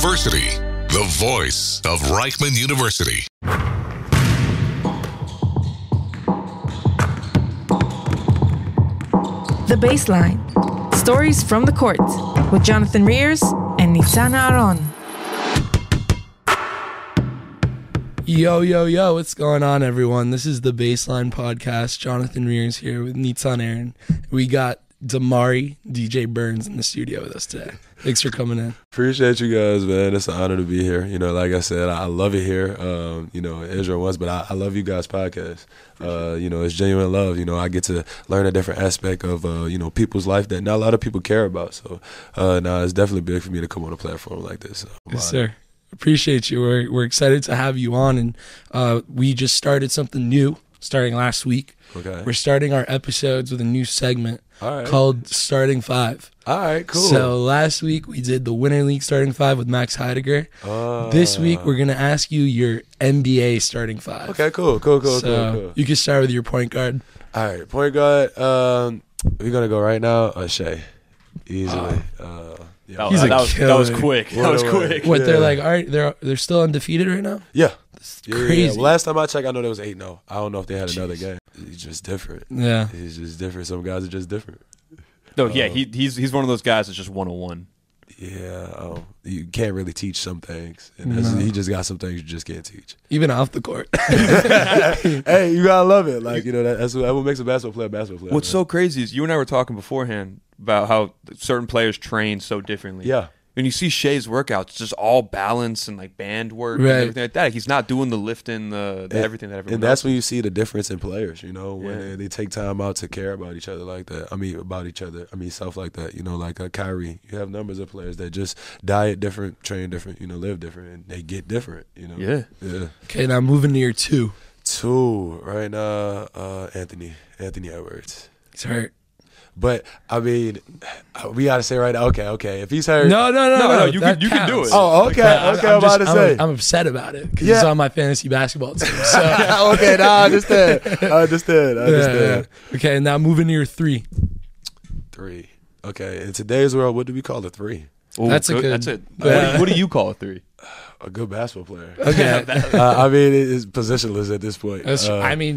University, the voice of Reichman University. The Baseline. Stories from the court with Jonathan Rears and Nitzan Aharon. Yo, what's going on, everyone? This is the Baseline Podcast. Jonathan Rears here with Nitzan Aharon. We got Damari, DJ Burns in the studio with us today. Thanks for coming in. Appreciate you guys, man. It's an honor to be here. You know, like I said, I love it here. Israel once, but I love you guys' podcast. It's genuine love. You know, I get to learn a different aspect of, people's life that not a lot of people care about. So, it's definitely big for me to come on a platform like this. Yes, sir. Appreciate you. We're excited to have you on, and we just started something new starting last week. Okay. We're starting our episodes with a new segment called Starting Five. All right, cool. So last week we did the Winter League Starting Five with Max Heidegger. This week we're going to ask you your NBA Starting Five. Okay, cool. So you can start with your point guard. All right, point guard. We're going to go right now. Shea. Easily. That was quick. That was quick. What, they're like, all right, they're still undefeated right now? Yeah. Crazy. Yeah. Well, last time I checked, I know there was 8-0. I don't know if they had another game. He's just different. Yeah. He's just different. Some guys are just different. No, he's one of those guys that's just 101. Yeah. You can't really teach some things. And he just got some things you just can't teach. Even off the court. Hey, you gotta love it. Like, that's what makes a basketball player a basketball player. What's so crazy is you and I were talking beforehand about how certain players train so differently. Yeah. When you see Shea's workouts, it's just all balance and like band work and everything like that. He's not doing the lifting, everything that everyone And that's else when you see the difference in players, when they take time out to care about each other like that. Stuff like that. Like Kyrie. You have numbers of players that just diet different, train different, live different, and they get different, Yeah. Okay, now moving to your two. Right now, Anthony Edwards. He's hurt. But we gotta say right now. Okay. If he's hurt, No. You can do it. Oh, okay. I'm about to say. I'm upset about it because he's on my fantasy basketball team. So. Okay, I understand. Yeah. Okay, now moving to your three. Okay, in today's world, what do we call a three? Ooh, that's good. a good. That's it. What do you call a three? A good basketball player. Okay. It's positionless at this point.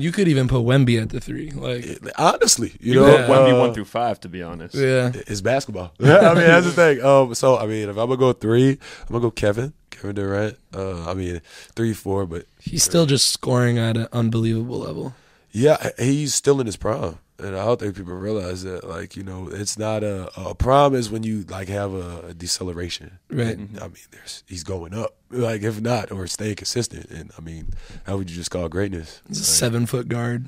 You could even put Wemby at the three. Like, honestly, Wemby 1 through 5, to be honest. Yeah, it's basketball. That's the thing. If I'm gonna go three, I'm gonna go Kevin Durant. 3-4, but he's still just scoring at an unbelievable level. Yeah, he's still in his prime. And I don't think people realize that, it's not a prime is when you have a deceleration. Right. And, he's going up. If not, or staying consistent. And how would you just call greatness? He's a 7-foot guard.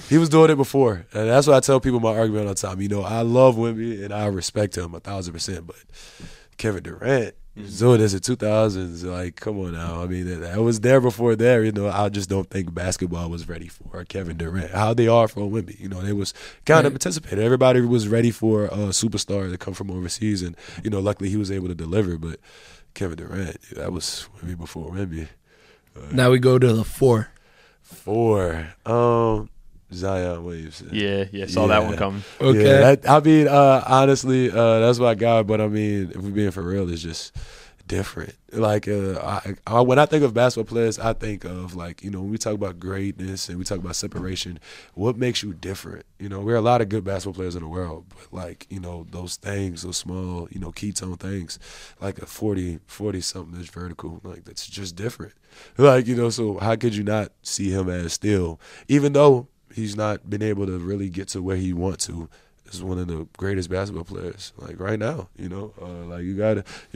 He was doing it before, and that's why I tell people my argument all the time. I love Wemby and I respect him 1,000%, but Kevin Durant. So this in 2000s, come on now. I was there before there. I just don't think basketball was ready for Kevin Durant. How they are for Wemby. They was kind of anticipated. Everybody was ready for a superstar to come from overseas, and luckily he was able to deliver. But Kevin Durant, that was Wemby before Wemby. Now we go to the 4. Zion Williamson. Yeah, saw that one coming. Okay. Yeah, honestly, that's my guy. But if we're being for real, it's just different. When I think of basketball players, I think of when we talk about greatness and we talk about separation, what makes you different? We're a lot of good basketball players in the world, but those things, those small, ketone things, like a 40 something that's vertical, that's just different. So how could you not see him as still, even though he's not been able to really get to where he wants to, is one of the greatest basketball players right now. You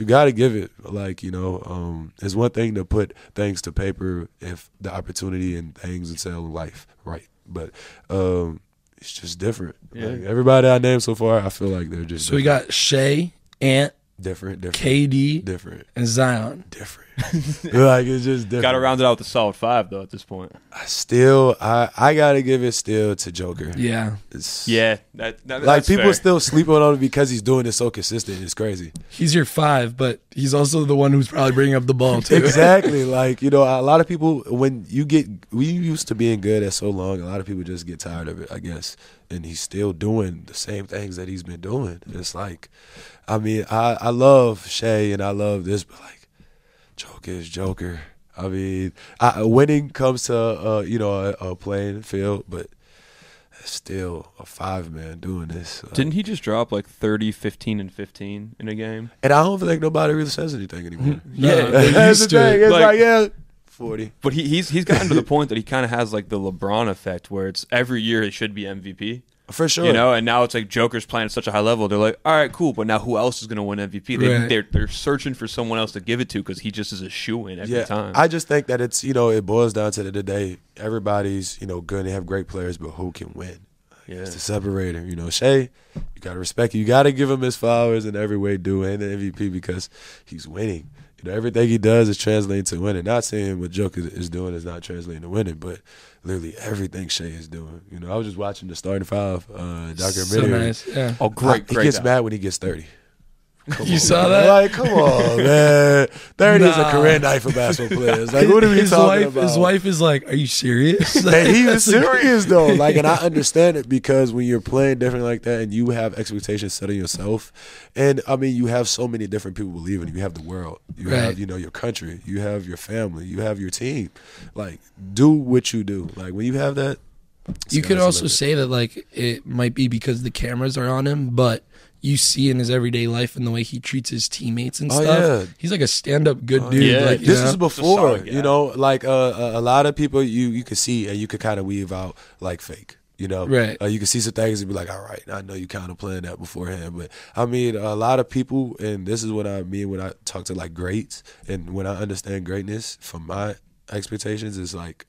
gotta give it. It's one thing to put things to paper if the opportunity and things and sell life right, but it's just different. Yeah. Everybody I named so far, I feel like they're just. So we got Shea, Ant, different, KD, different, and Zion. Different. It's just different. Got to round it out with a solid 5 though. At this point, I gotta give it still to Joker. Yeah, that's people fair. still sleeping on him because he's doing it so consistent. It's crazy. He's your 5, but he's also the one who's probably bringing up the ball too. Exactly. A lot of people, when you used to being good at so long, a lot of people just get tired of it, I guess. and he's still doing the same things that he's been doing. It's like, I mean, I love Shea and I love this, but like, Joker is Joker. I mean, winning comes to a playing field, but it's still a 5-man doing this. Didn't he just drop like 30, 15, and 15 in a game? And I don't think nobody really says anything anymore. Yeah, That's the thing. It's like, yeah, 40. But he's gotten to the point that he kind of has like the LeBron effect, where it's every year he should be MVP. For sure. You know, and now it's like Joker's playing at such a high level. They're like, all right, cool, but now who else is going to win MVP? They're searching for someone else to give it to because he just is a shoo-in every time. I just think that it's, it boils down to the end of the day, everybody's, good to have great players, but who can win? Yeah. It's the separator. Shea, you got to respect it. You got to give him his flowers in every way, do and the MVP because he's winning. Everything he does is translating to winning. Not saying what Joker is doing is not translating to winning, but literally everything Shea is doing. I was just watching the starting 5 documentary. So nice. Yeah. Oh, great. He gets mad when he gets 30. You saw that? Like, come on, man. 30 is a career night for basketball players. Like, what are we talking about? His wife is like, are you serious? And he was serious, though. Like, and I understand it because when you're playing different like that and you have expectations set on yourself, and, I mean, you have so many different people believing you. You have the world. You have, your country. You have your family. You have your team. Like, do what you do. Like, when you have that, you could also say that, like, it might be because the cameras are on him, but you see in his everyday life and the way he treats his teammates and stuff. Yeah. He's like a stand-up good dude. Yeah, like, this is before, solid, a lot of people you could see and you could kind of weave out like fake. Right. You can see some things and be like, all right, I know you kind of playing that beforehand. But, I mean, a lot of people, and this is what I mean when I talk to, like, greats, and when I understand greatness from my expectations, is like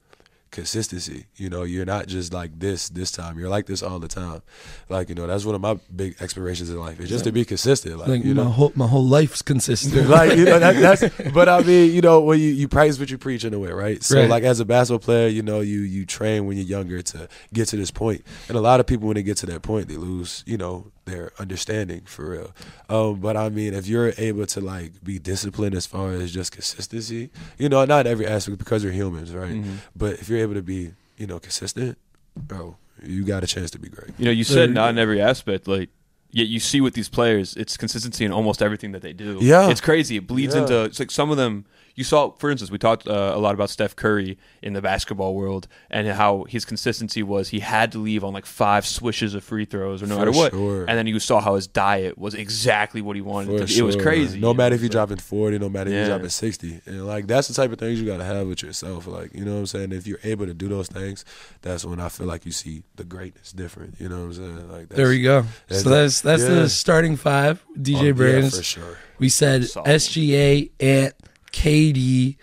consistency. You're not just like this time. You're like this all the time. Like, that's one of my big aspirations in life. It's just to be consistent. Like, my whole life's consistent. Like, that's. But I mean, when you practice what you preach in a way, right? So, like, as a basketball player, you train when you're younger to get to this point. And a lot of people, when they get to that point, they lose, their understanding for real. But I mean, if you're able to like be disciplined as far as just consistency, not every aspect because we're humans, right? Mm-hmm. But if you're able to be, consistent, bro, you got a chance to be great. You said not in every aspect, like, yet you see with these players, it's consistency in almost everything that they do. Yeah. It's crazy. It bleeds into, it's like some of them, you saw, for instance, we talked a lot about Steph Curry in the basketball world and how his consistency was he had to leave on like 5 swishes of free throws or no matter what. Sure. And then you saw how his diet was exactly what he wanted. It was crazy. No matter if you're dropping 40, no matter if you're dropping 60. And like, that's the type of things you got to have with yourself. Like, you know what I'm saying? If you're able to do those things, that's when I feel like you see the greatness different. You know what I'm saying? Like, there we go. So that's the starting 5. DJ Burns. Yeah, for sure. We said solid. SGA, Ant, KD,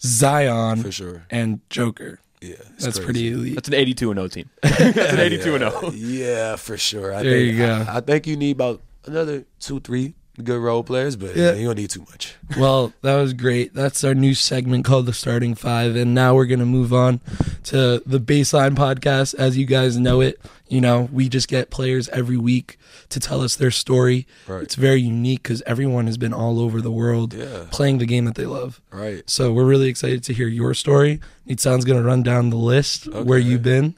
Zion, for sure, and Joker. Yeah, that's crazy. pretty elite. That's an 82-0 team. That's an 82-0. Yeah, for sure. There you go. I think you need about another 2-3 good role players, but you don't need too much. Well, that was great. That's our new segment called The Starting 5, and now we're going to move on to the Baseline podcast. As you guys know it, we just get players every week to tell us their story. Right. It's very unique because everyone has been all over the world playing the game that they love. Right. So we're really excited to hear your story. Nitsan's going to run down the list where you've been.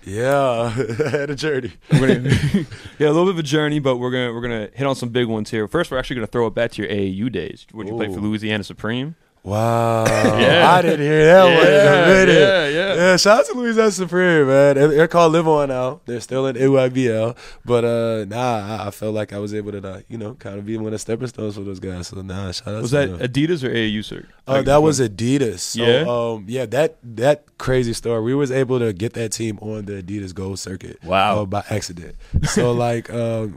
Yeah, I had a journey. A little bit of a journey, but we're gonna hit on some big ones here. First, we're actually gonna throw it back to your AAU days. Would you play for Louisiana Supreme? Wow. I didn't hear that one in a minute. Yeah, shout out to Louisiana Supreme, man. They're called Live On now. They're still in AYBL. But, I felt like I was able to, kind of be one of the stepping stones for those guys. So, shout out was to that them. Adidas or AAU, sir? That was Adidas. So, that crazy story. We was able to get that team on the Adidas Gold Circuit. Wow. By accident. So,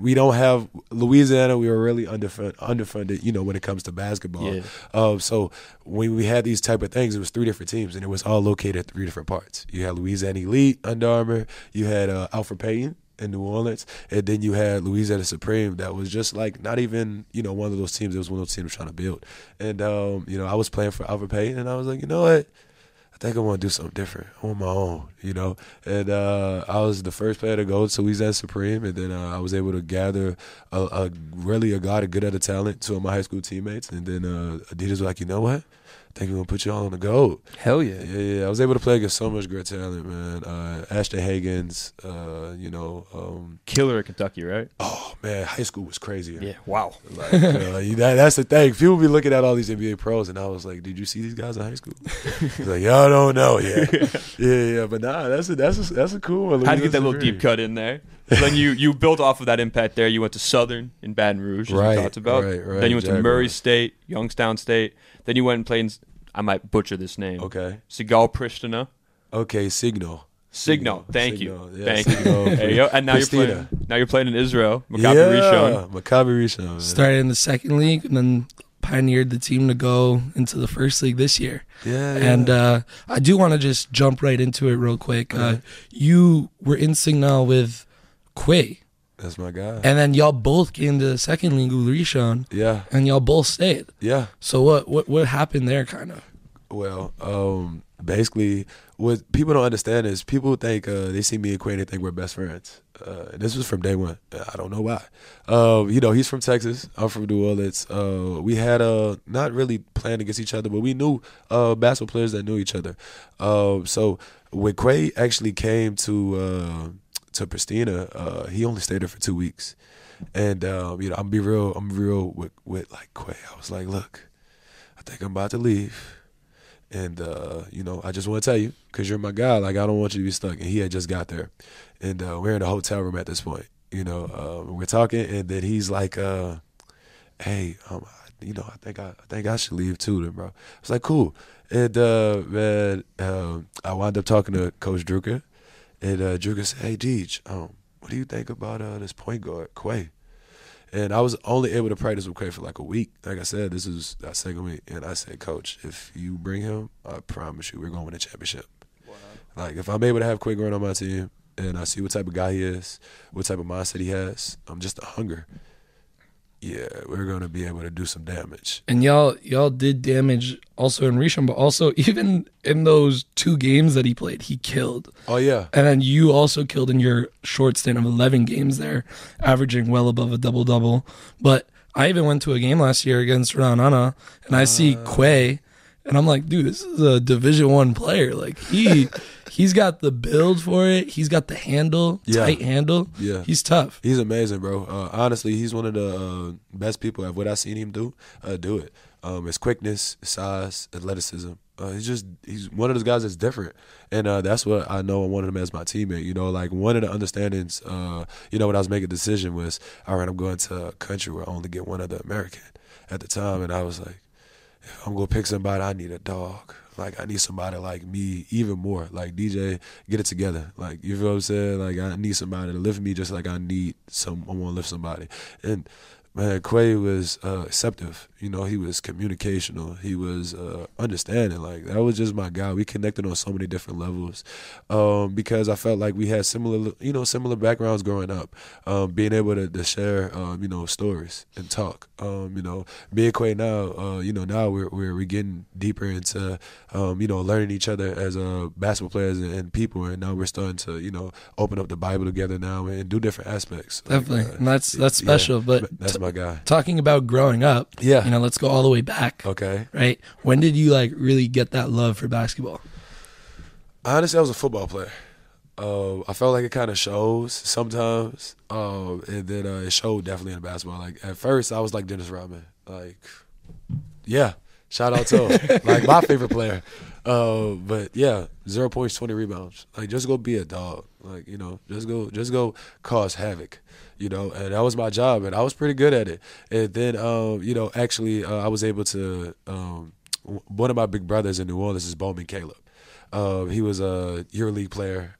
we don't have Louisiana. We were really underfunded, when it comes to basketball. Yeah. So when we had these type of things, it was 3 different teams, and it was all located at 3 different parts. You had Louisiana Elite, Under Armour. You had Alfred Payton in New Orleans, and then you had Louisiana Supreme. That was just like not even one of those teams. It was one of those teams trying to build. And I was playing for Alfred Payton, and I was like, you know what? I think I want to do something different on my own, And I was the first player to go to Louisiana Supreme, and then I was able to gather a lot of good other talent, two of my high school teammates, and then Adidas was like, you know what? I think we're going to put you all on the gold. Hell yeah. Yeah, I was able to play against so much great talent, man. Ashton Hagens, Killer at Kentucky, right? Oh, man, high school was crazy. Yeah, wow. Like, that's the thing. People be looking at all these NBA pros, and I was like, did you see these guys in high school? He's like, y'all don't know yet. yeah, but nah, that's a cool one. How'd you get that little deep cut in there? So then you built off of that impact there. You went to Southern in Baton Rouge, as we talked about. Right. Then you went to Murray Jaguars. State, Youngstown State. Then you went and played in, I might butcher this name. Okay. Sigal Pristina. Okay, Signal. Thank you. Yeah, Thank you. Signal. There you go. And now Pristina. you're playing in Israel, Maccabi Rishon. Maccabi Rishon. Man. Started in the second league and then pioneered the team to go into the first league this year. Yeah. And I do want to just jump right into it real quick. You were in Signal with Quay. That's my guy. And then y'all both came to the second league with Rishon. Yeah. And y'all both stayed. Yeah. So what happened there, kind of? Well, basically, what people don't understand is people think they see me and Quay and they think we're best friends. And this was from day one. I don't know why. He's from Texas. I'm from New Orleans. We had not really playing against each other, but we knew basketball players that knew each other. So when Quay actually came to Pristina, he only stayed there for 2 weeks. And I'm real with like Quay. I was like, look, I think I'm about to leave. And, I just want to tell you, because you're my guy, like, I don't want you to be stuck. And he had just got there. And we're in a hotel room at this point. We're talking, and then he's like, hey, I think I should leave too, then, bro. I was like, cool. And, I wound up talking to Coach Drucker. And Drucker said, hey, Deej, what do you think about this point guard, Quay? And I was only able to practice with Quay for like a week. Like I said, this is our second week. And I said, Coach, if you bring him, I promise you we're going to win a championship. Wow. Like, if I'm able to have Quay growing on my team and I see what type of guy he is, what type of mindset he has, just a hunger, yeah, we're going to be able to do some damage. And y'all did damage also in Rishon, but also even in those 2 games that he played, he killed. Oh, yeah. And then you also killed in your short stint of 11 games there, averaging well above a double-double. But I even went to a game last year against Ranana, and I see Quay, and I'm like, dude, this is a Division I player. Like, he's got the build for it. He's got the handle, tight handle. Yeah. He's tough. He's amazing, bro. Honestly, he's one of the best people. What I've seen him do it. His quickness, his size, athleticism. He's one of those guys that's different. And that's what I know I wanted him as my teammate. Like one of the understandings, when I was making a decision was, all right, I'm going to a country where I only get one other American at the time. And I was like, if I'm going to pick somebody, I need a dog. Like, I need somebody like me even more. Like, DJ, get it together. Like, you feel what I'm saying? Like, I need somebody to lift me just like I want to lift somebody. And, man, Quay was receptive. He was communicational. He was understanding. Like, that was just my guy. We connected on so many different levels because I felt like we had similar backgrounds growing up. Being able to share, stories and talk. Me and Quay now, now we're getting deeper into, learning each other as basketball players and people. And now we're starting to, open up the Bible together now and do different aspects. Definitely. And that's special. Yeah, but that's my guy. Talking about growing up, let's go all the way back. Okay. Right? When did you really get that love for basketball? Honestly, I was a football player. I felt like it kind of shows sometimes, and then it showed definitely in basketball. Like, at first, I was like Dennis Rodman. Like, yeah, shout out to him. Like, my favorite player. But yeah, 0 points, 20 rebounds. Like, just go be a dog. Like, just go cause havoc. And that was my job, and I was pretty good at it. And then, I was able to. One of my big brothers in New Orleans is Bowman Caleb. He was a EuroLeague player.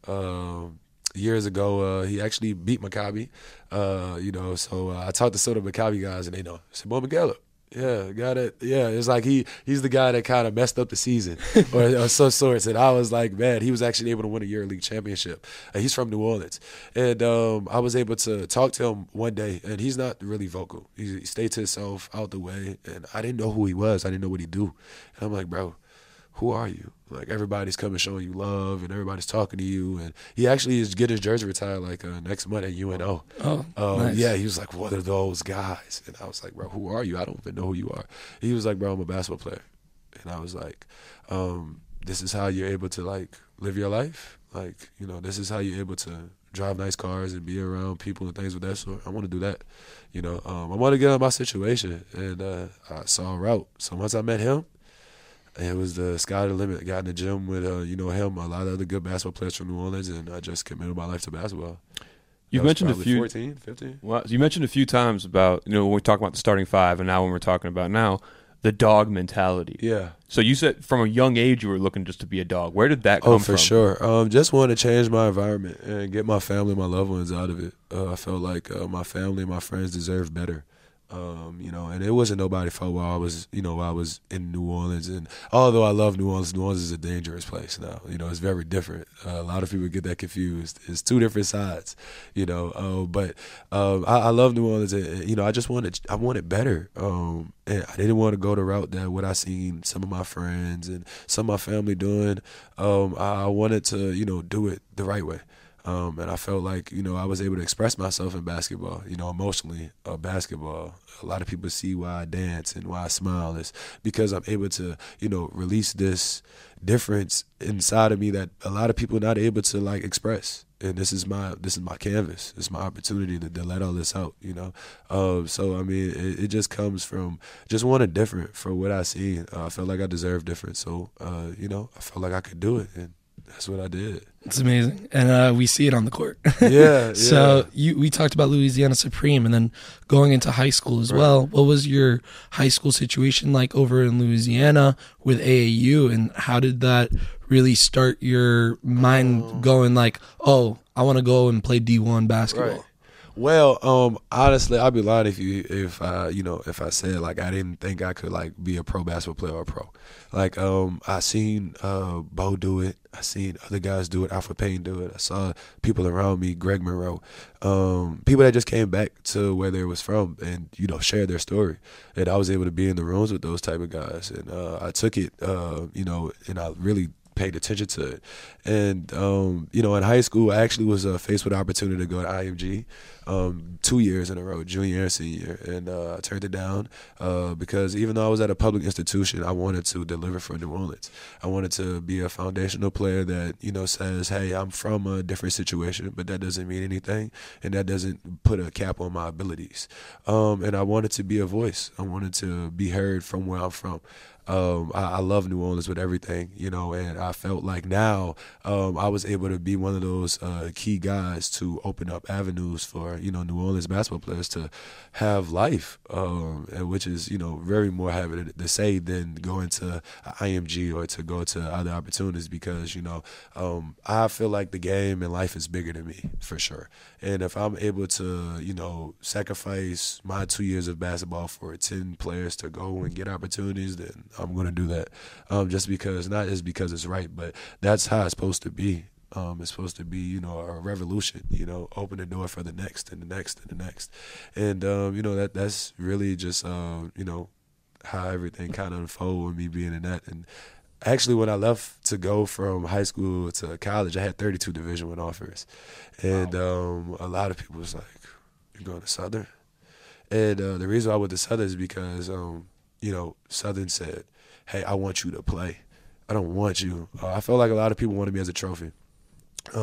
Years ago, he actually beat Maccabi. So I talked to some of the Maccabi guys, and they know. I said, Bowman Caleb. Yeah, got it. Yeah, it's like he's the guy that kind of messed up the season or some sorts. And I was like, man, he was actually able to win a EuroLeague championship. He's from New Orleans. And I was able to talk to him one day, and he's not really vocal. He stayed to himself, out the way, and I didn't know who he was. I didn't know what he do. And I'm like, bro, who are you? Like, everybody's coming showing you love, and everybody's talking to you. And he actually is getting his jersey retired like next month at UNO. Nice. Yeah, he was like, what are those guys? And I was like, bro, who are you? I don't even know who you are. He was like, bro, I'm a basketball player. And I was like, this is how you're able to, like, live your life? Like, you know, this is how you're able to drive nice cars and be around people and things of that sort. I want to do that. You know, I want to get out of my situation. And I saw a route. So once I met him, it was the sky the limit. I got in the gym with, you know, him, a lot of other good basketball players from New Orleans, and I just committed my life to basketball. You've mentioned a few 14, 15. Well, you mentioned a few times about, you know, when we talk about the starting five, and now when we're talking about now, the dog mentality. Yeah. So you said from a young age you were looking just to be a dog. Where did that come from? Oh, for sure. Just wanted to change my environment and get my family and my loved ones out of it. I felt like my family and my friends deserved better. You know, and it wasn't nobody's fault while I was in New Orleans. And although I love New Orleans is a dangerous place now. You know, it's very different. A lot of people get that confused. It's two different sides, you know. But I love New Orleans, and, you know, I wanted better. And I didn't want to go the route that what I seen some of my friends and some of my family doing. I wanted to, you know, do it the right way. And I felt like, you know, I was able to express myself in basketball, you know, emotionally. Basketball, a lot of people see why I dance and why I smile is because I'm able to, you know, release this difference inside of me that a lot of people are not able to, like, express. And this is my canvas. It's my opportunity to let all this out, you know. So I mean, it just comes from just wanting different for what I seen. I felt like I deserved different, so you know, I felt like I could do it, and that's what I did. It's amazing, and we see it on the court. Yeah. So we talked about Louisiana Supreme, and then going into high school as well. What was your high school situation like over in Louisiana with AAU, and how did that really start your mind going like, oh, I want to go and play D1 basketball? Right. Well, honestly, I'd be lying if I said, like, I didn't think I could, like, be a pro basketball player or a pro. Like, I seen Bo do it. I seen other guys do it. Alfred Payne do it. I saw people around me, Greg Monroe, people that just came back to where they was from and, you know, shared their story. And I was able to be in the rooms with those type of guys. And I took it, you know, and I really paid attention to it. And, you know, in high school, I actually was faced with the opportunity to go to IMG 2 years in a row, junior and senior. And I turned it down because even though I was at a public institution, I wanted to deliver for New Orleans. I wanted to be a foundational player that, you know, says, hey, I'm from a different situation, but that doesn't mean anything, and that doesn't put a cap on my abilities. And I wanted to be a voice. I wanted to be heard from where I'm from. I love New Orleans with everything, you know, and I felt like now I was able to be one of those key guys to open up avenues for, you know, New Orleans basketball players to have life, which is, you know, very more having to say than going to IMG or to go to other opportunities because, you know, I feel like the game and life is bigger than me for sure. And if I'm able to, you know, sacrifice my 2 years of basketball for 10 players to go and get opportunities, then I'm going to do that. Not just because it's right, but that's how it's supposed to be. It's supposed to be, you know, a revolution, you know, open the door for the next and the next and the next. And, you know, that's really just, you know, how everything kind of unfolded with me being in that. And actually, when I left to go from high school to college, I had 32 Division I offers. And a lot of people was like, you're going to Southern? And the reason I went to Southern is because, you know, Southern said, hey, I want you to play. I don't want you. I felt like a lot of people wanted me as a trophy.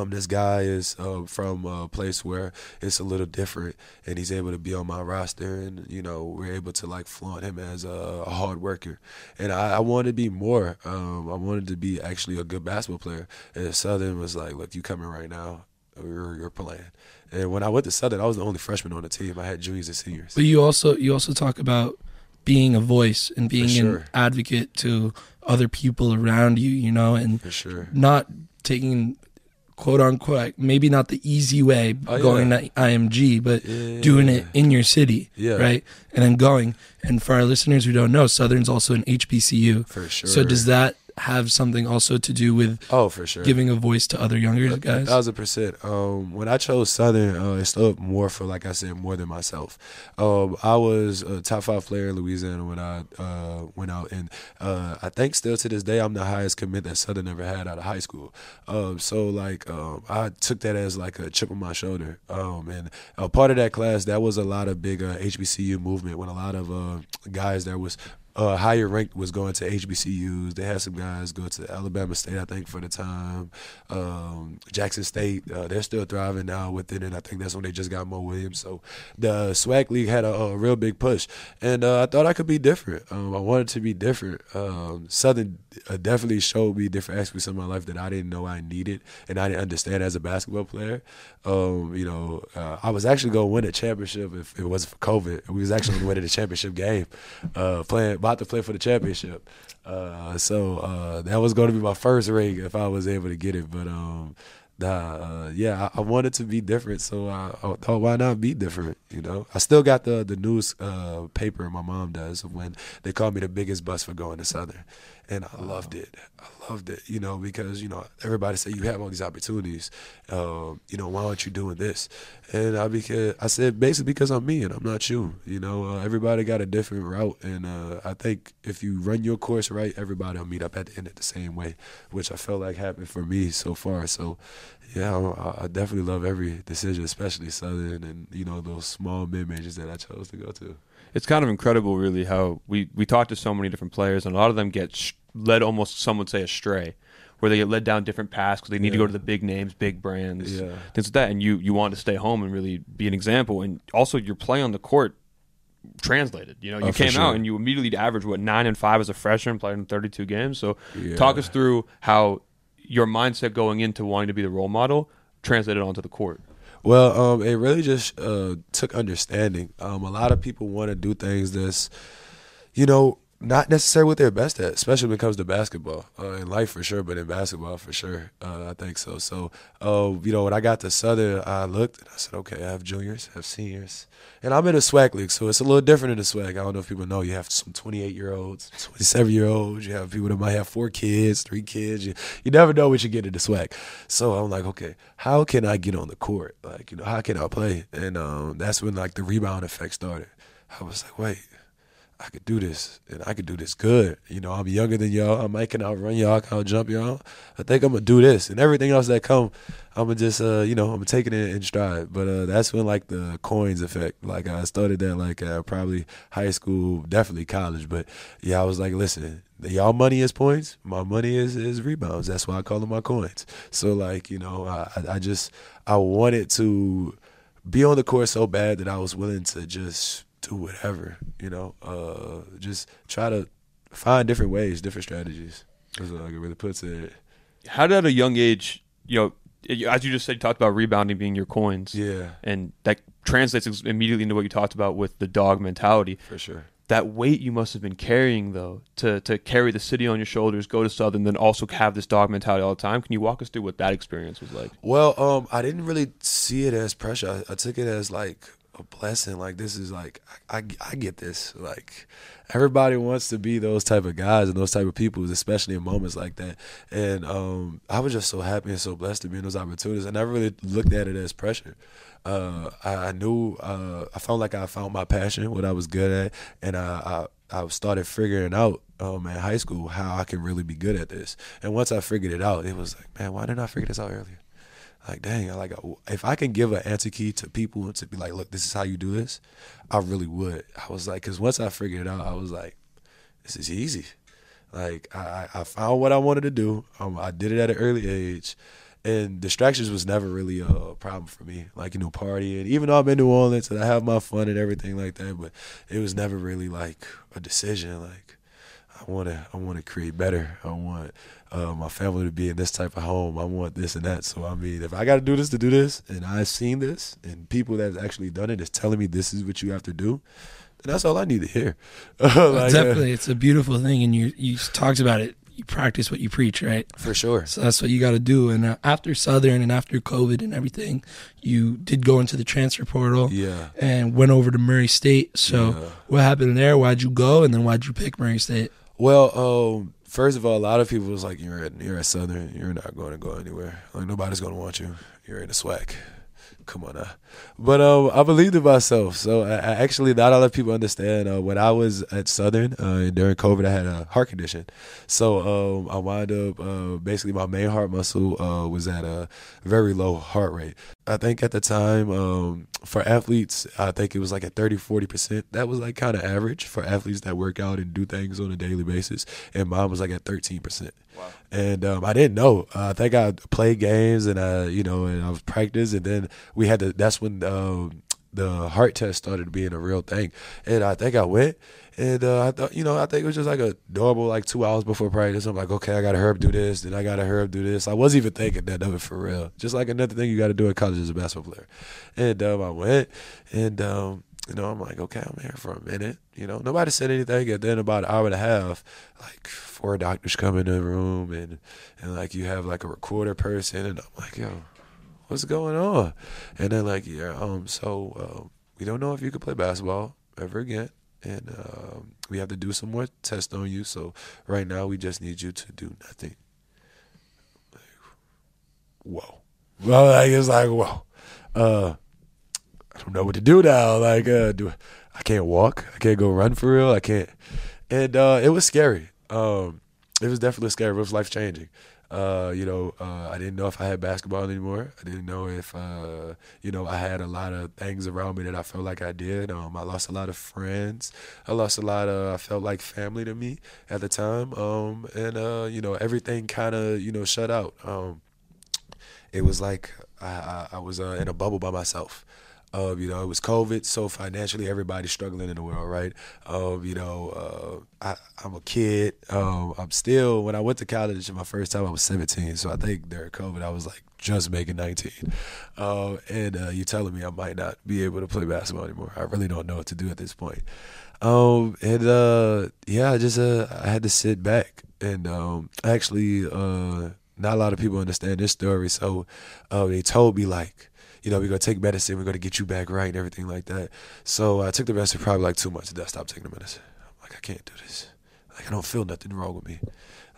This guy is from a place where it's a little different, and he's able to be on my roster, and, you know, we're able to, like, flaunt him as a hard worker. And I wanted to be more. I wanted to be actually a good basketball player. And Southern was like, look, you coming right now. You're playing. And when I went to Southern, I was the only freshman on the team. I had juniors and seniors. But you also talk about being a voice and being an advocate to other people around you, you know, and not taking, quote unquote, maybe not the easy way going to IMG, but doing it in your city, right? And then going. And for our listeners who don't know, Southern's also an HBCU. For sure. So does that have something also to do with for sure, giving a voice to other younger guys? 1,000%. When I chose Southern, it stood more for, like I said, more than myself. I was a top 5 player in Louisiana when I went out, and I think still to this day I'm the highest commit that Southern ever had out of high school. So like I took that as like a chip on my shoulder. And part of that class, that was a lot of big HBCU movement when a lot of guys that was higher ranked was going to HBCUs. They had some guys go to Alabama State, I think, for the time. Jackson State, they're still thriving now with it, and I think that's when they just got Mo Williams. So the SWAC League had a real big push, and I thought I could be different. I wanted to be different. Southern definitely showed me different aspects of my life that I didn't know I needed and I didn't understand as a basketball player. I was actually going to win a championship if it wasn't for COVID. We was actually winning the championship game, about to play for the championship. So that was going to be my first ring if I was able to get it. But I wanted to be different, so I thought, why not be different? I still got the news paper my mom does when they called me the biggest bust for going to Southern, and I loved it. Because everybody say you have all these opportunities. Why aren't you doing this? And I said basically because I'm me and I'm not you. Everybody got a different route, and I think if you run your course right, everybody will meet up at the end the same way, which I felt like happened for me so far. So yeah, I definitely love every decision, especially Southern and those small mid-majors that I chose to go to. It's kind of incredible, really, how we talk to so many different players, and a lot of them get led almost, some would say, astray, where they get led down different paths because they need to go to the big names, big brands, things like that. And you want to stay home and really be an example. And also your play on the court translated. You came out and you immediately averaged, 9 and 5 as a freshman, played in 32 games. So talk us through how your mindset going into wanting to be the role model translated onto the court. Well, it really just took understanding. A lot of people want to do things that's, not necessarily what they're best at, especially when it comes to basketball. In life for sure, but in basketball for sure, I think so. So, when I got to Southern, I looked and I said, okay, I have juniors, I have seniors. And I'm in a SWAC league, so it's a little different in the SWAC. I don't know if people know, you have some 28-year-olds, 27-year-olds. You have people that might have 4 kids, 3 kids. You never know what you get in the SWAC. So I'm like, okay, how can I get on the court? Like, how can I play? And that's when, like, the rebound effect started. I was like, wait, I could do this, and I could do this good. I'm younger than y'all. I might can outrun y'all, I can outjump y'all. I think I'm going to do this. And everything else that come, I'm going to just, I'm taking it in stride. But that's when, like, the coins effect. Like, I started that, like, probably high school, definitely college. But, I was like, listen, y'all money is points. My money is rebounds. That's why I call them my coins. So, like, I wanted to be on the court so bad that I was willing to just do whatever, just try to find different ways, different strategies. That's what I could really put it. How did at a young age, as you just said, you talked about rebounding being your coins. Yeah. And that translates immediately into what you talked about with the dog mentality. For sure. That weight you must have been carrying, though, to carry the city on your shoulders, go to Southern, then also have this dog mentality all the time. Can you walk us through what that experience was like? Well, I didn't really see it as pressure. I took it as, like, a blessing. Like, this is like, I get this. Like, everybody wants to be those type of guys and those type of people, especially in moments like that. And I was just so happy and so blessed to be in those opportunities. I never really looked at it as pressure. I knew I felt like I found my passion, what I was good at, and I started figuring out in high school how I can really be good at this. And once I figured it out, it was like, man, why didn't I figure this out earlier? Like, dang, if I can give an answer key to people and to be like, look, this is how you do this, I really would. I was like, because once I figured it out, I was like, this is easy. Like, I found what I wanted to do. I did it at an early age. And distractions was never really a problem for me. Like, partying. Even though I'm in New Orleans and I have my fun and everything like that, but it was never really like a decision. Like, I want to create better. I want my family to be in this type of home. I want this and that. So, I mean, if I got to do this, and I've seen this, and people that's actually done it is telling me this is what you have to do, then that's all I need to hear. Definitely. It's a beautiful thing, and you talked about it. You practice what you preach, right? For sure. So that's what you got to do. And after Southern and after COVID and everything, you did go into the transfer portal and went over to Murray State. So what happened there? Why'd you go? And then why'd you pick Murray State? Well, first of all, a lot of people was like, you're at Southern, you're not going to go anywhere. Like, nobody's going to want you. You're in the SWAC. Come on now. But I believed in myself. So I actually, not a lot of people understand. When I was at Southern and during COVID, I had a heart condition. So I wound up, basically my main heart muscle was at a very low heart rate. I think at the time, for athletes, I think it was like at 30-40%. That was like kind of average for athletes that work out and do things on a daily basis. And mine was like at 13%. Wow. And I didn't know. I think I played games and and I was practiced, and then we had to. That's when the heart test started being a real thing. And I think I went, and I thought, I think it was just like a normal, like 2 hours before practice. I'm like, okay, I got to hurry up do this, then I got to hurry up do this. I wasn't even thinking that of it for real. Just like another thing you got to do in college as a basketball player. And I went, and I'm like, okay, I'm here for a minute. Nobody said anything. And then about an hour and a half, like 4 doctors come in the room, and like you have like a recorder person, and I'm like, yo, what's going on? And they're like, yeah, we don't know if you could play basketball ever again, and we have to do some more tests on you. So right now, we just need you to do nothing. Like, whoa. Well, it's like, whoa. I don't know what to do now. Like, I can't walk. I can't go run for real. I can't. And it was scary. It was definitely scary. It was life changing. I didn't know if I had basketball anymore. I didn't know if, I had a lot of things around me that I felt like I did. I lost a lot of friends. I lost a lot of, I felt like family to me at the time. Everything kind of, shut out. It was like I was in a bubble by myself. It was COVID, so financially everybody's struggling in the world, right? I'm a kid. I'm still, when I went to college my first time, I was 17. So I think during COVID, I was like just making 19. You telling me I might not be able to play basketball anymore. I really don't know what to do at this point. I had to sit back. And actually, not a lot of people understand this story. So they told me like, we're going to take medicine, we're going to get you back right and everything like that. So I took the medicine probably like 2 months, and then I stopped taking the medicine. I'm like, I can't do this. Like, I don't feel nothing wrong with me.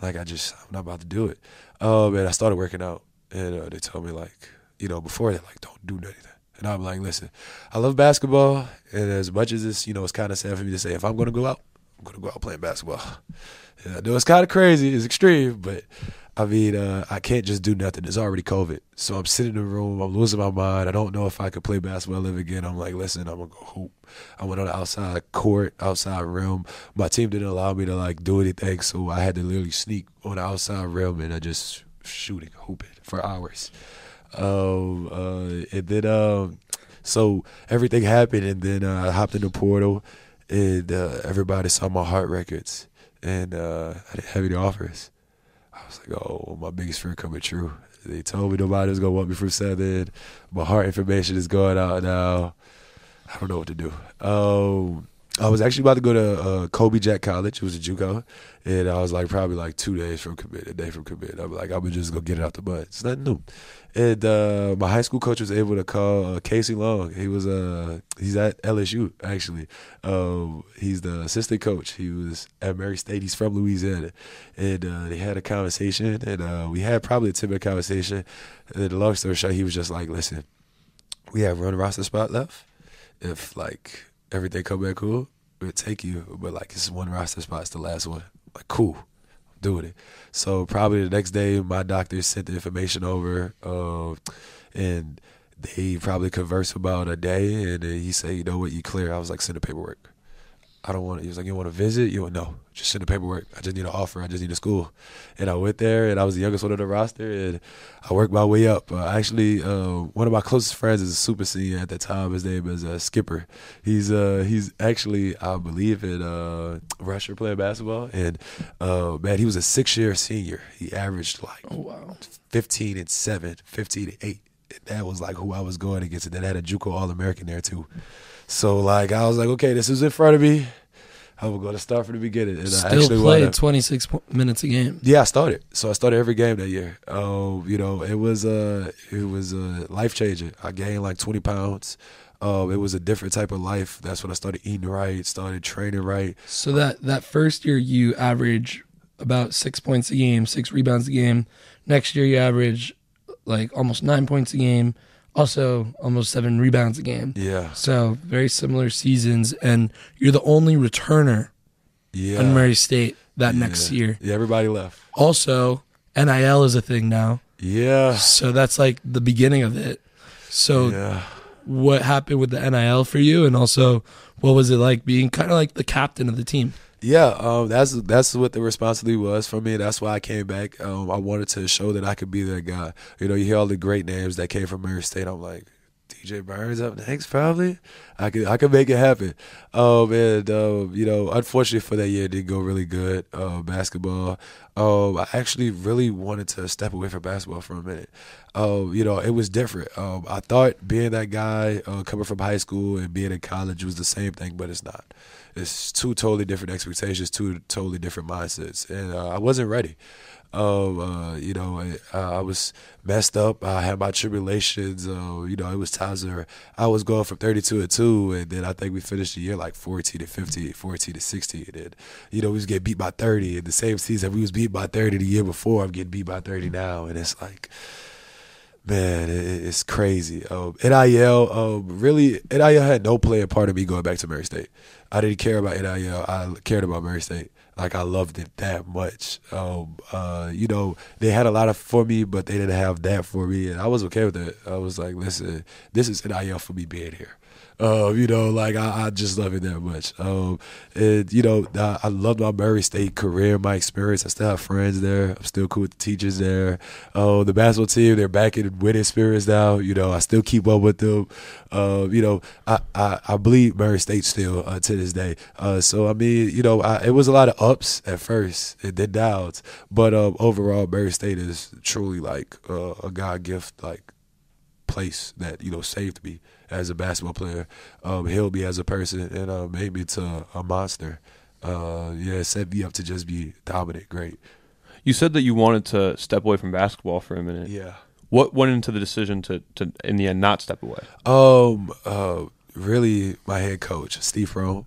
Like, I'm not about to do it. And I started working out, and they told me like, before that, like, don't do anything. And I'm like, listen, I love basketball, and as much as this, it's kind of sad for me to say, if I'm going to go out, I'm going to go out playing basketball. And I know it's kind of crazy, it's extreme, but I can't just do nothing. It's already COVID. So I'm sitting in the room. I'm losing my mind. I don't know if I could play basketball ever again. I'm like, listen, I'm going to go hoop. I went on the outside court, outside rim. My team didn't allow me to, like, do anything, so I had to literally sneak on the outside rim, and I just hooping for hours. So everything happened, and then I hopped in the portal, and everybody saw my heart records, and I didn't have any offers. I was like, oh, my biggest fear coming true. They told me nobody was going to want me from Southern. My heart information is going out now. I don't know what to do. I was actually about to go to Kobe Jack College. It was a JUCO. And I was like probably like 2 days from commit, a day from commit. I'm like, I'm going to just go get it out the mud. It's nothing new. And my high school coach was able to call Casey Long. He's at LSU, actually. He's the assistant coach. He was at Murray State. He's from Louisiana. And they had a conversation. And we had probably a 10-minute conversation. And the long story short, he was just like, listen, we have one roster spot left. If, like, everything come back cool, we'll take you. But, like, it's one roster spot. It's the last one. Like, cool. I'm doing it. So probably the next day, my doctor sent the information over, and they probably conversed about a day, and then he said, you know what, you clear. I was like, send the paperwork. I don't want it. He was like, you want to visit? No, just send the paperwork. I just need an offer. I just need a school. And I went there, and I was the youngest one on the roster, and I worked my way up. Actually, one of my closest friends is a super senior at that time. His name is Skipper. He's actually, I believe, in Russia playing basketball. And, man, he was a 6-year senior. He averaged like 15 and 7, 15 and 8. And that was like who I was going against. And then I had a JUCO All-American there too. So, like, I was like, okay, this is in front of me. I'm going to start from the beginning. And Still I actually played 26 minutes a game. Yeah, I started. So I started every game that year. It was life changing. I gained like 20 pounds. It was a different type of life. That's when I started eating right, started training right. So that first year you averaged about 6 points a game, 6 rebounds a game. Next year, you average like almost 9 points a game, also almost 7 rebounds a game. Yeah. So very similar seasons, and you're the only returner on Murray State that next year. Yeah, everybody left. Also, NIL is a thing now. Yeah. So that's like the beginning of it. So what happened with the NIL for you, and also what was it like being kind of like the captain of the team? Yeah, that's what the responsibility was for me. That's why I came back. I wanted to show that I could be that guy. You know, you hear all the great names that came from Murray State. I'm like, DJ Burns up next, probably. I could make it happen. You know, unfortunately for that year, it didn't go really good. Basketball. I actually really wanted to step away from basketball for a minute. You know, it was different. I thought being that guy coming from high school and being in college was the same thing, but it's not. It's two totally different expectations, two totally different mindsets, and I wasn't ready. You know, I was messed up. I had my tribulations. You know, it was times where I was going from 32-2, and then I think we finished the year like 14-50, 14-60, and then, you know, we was getting beat by 30. In the same season, we was beat by 30 the year before. I'm getting beat by 30 now, and it's like, man, it's crazy. NIL, really, NIL had no playing part of me going back to Murray State. I didn't care about NIL. I cared about Murray State. Like, I loved it that much. You know, they had a lot for me, but they didn't have that for me, and I was okay with it. I was like, listen, this is NIL for me being here. You know, like, I just love it that much. And, you know, I loved my Murray State career, my experience. I still have friends there. I'm still cool with the teachers there. The basketball team, they're back in winning spirits now. You know, I still keep up with them. You know, I believe Murray State still to this day. So, I mean, you know, it was a lot of ups at first and then downs. But overall, Murray State is truly like a God gift, like, place that, you know, saved me as a basketball player, healed me as a person, and made me into a monster. Set me up to just be dominant, great. You said that you wanted to step away from basketball for a minute. Yeah. What went into the decision to in the end not step away? Really, my head coach, Steve Rowe.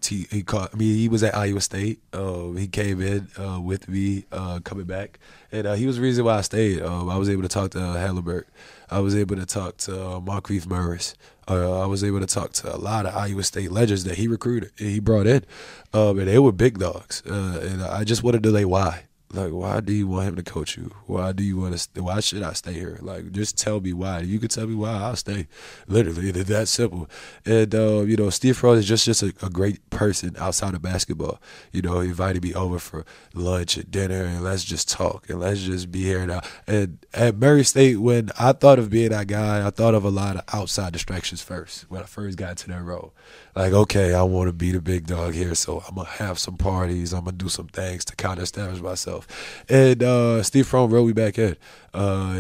He called me. He was at Iowa State. He came in with me coming back, and he was the reason why I stayed. I was able to talk to Halliburton. I was able to talk to Markieff Morris. I was able to talk to a lot of Iowa State legends that he recruited and he brought in, and they were big dogs. And I just wanted to know why. Like, why do you want him to coach you? Why should I stay here? Like, just tell me why. You can tell me why, I'll stay. Literally, it's that simple. And, you know, Steve Rowe is just a great person outside of basketball. You know, he invited me over for lunch and dinner, and let's just talk, and let's just be here now. And at Murray State, when I thought of being that guy, I thought of a lot of outside distractions first, when I first got to that role. Like, okay, I want to be the big dog here, so I'm going to have some parties. I'm going to do some things to kind of establish myself. And Steve Rowe wrote me back in.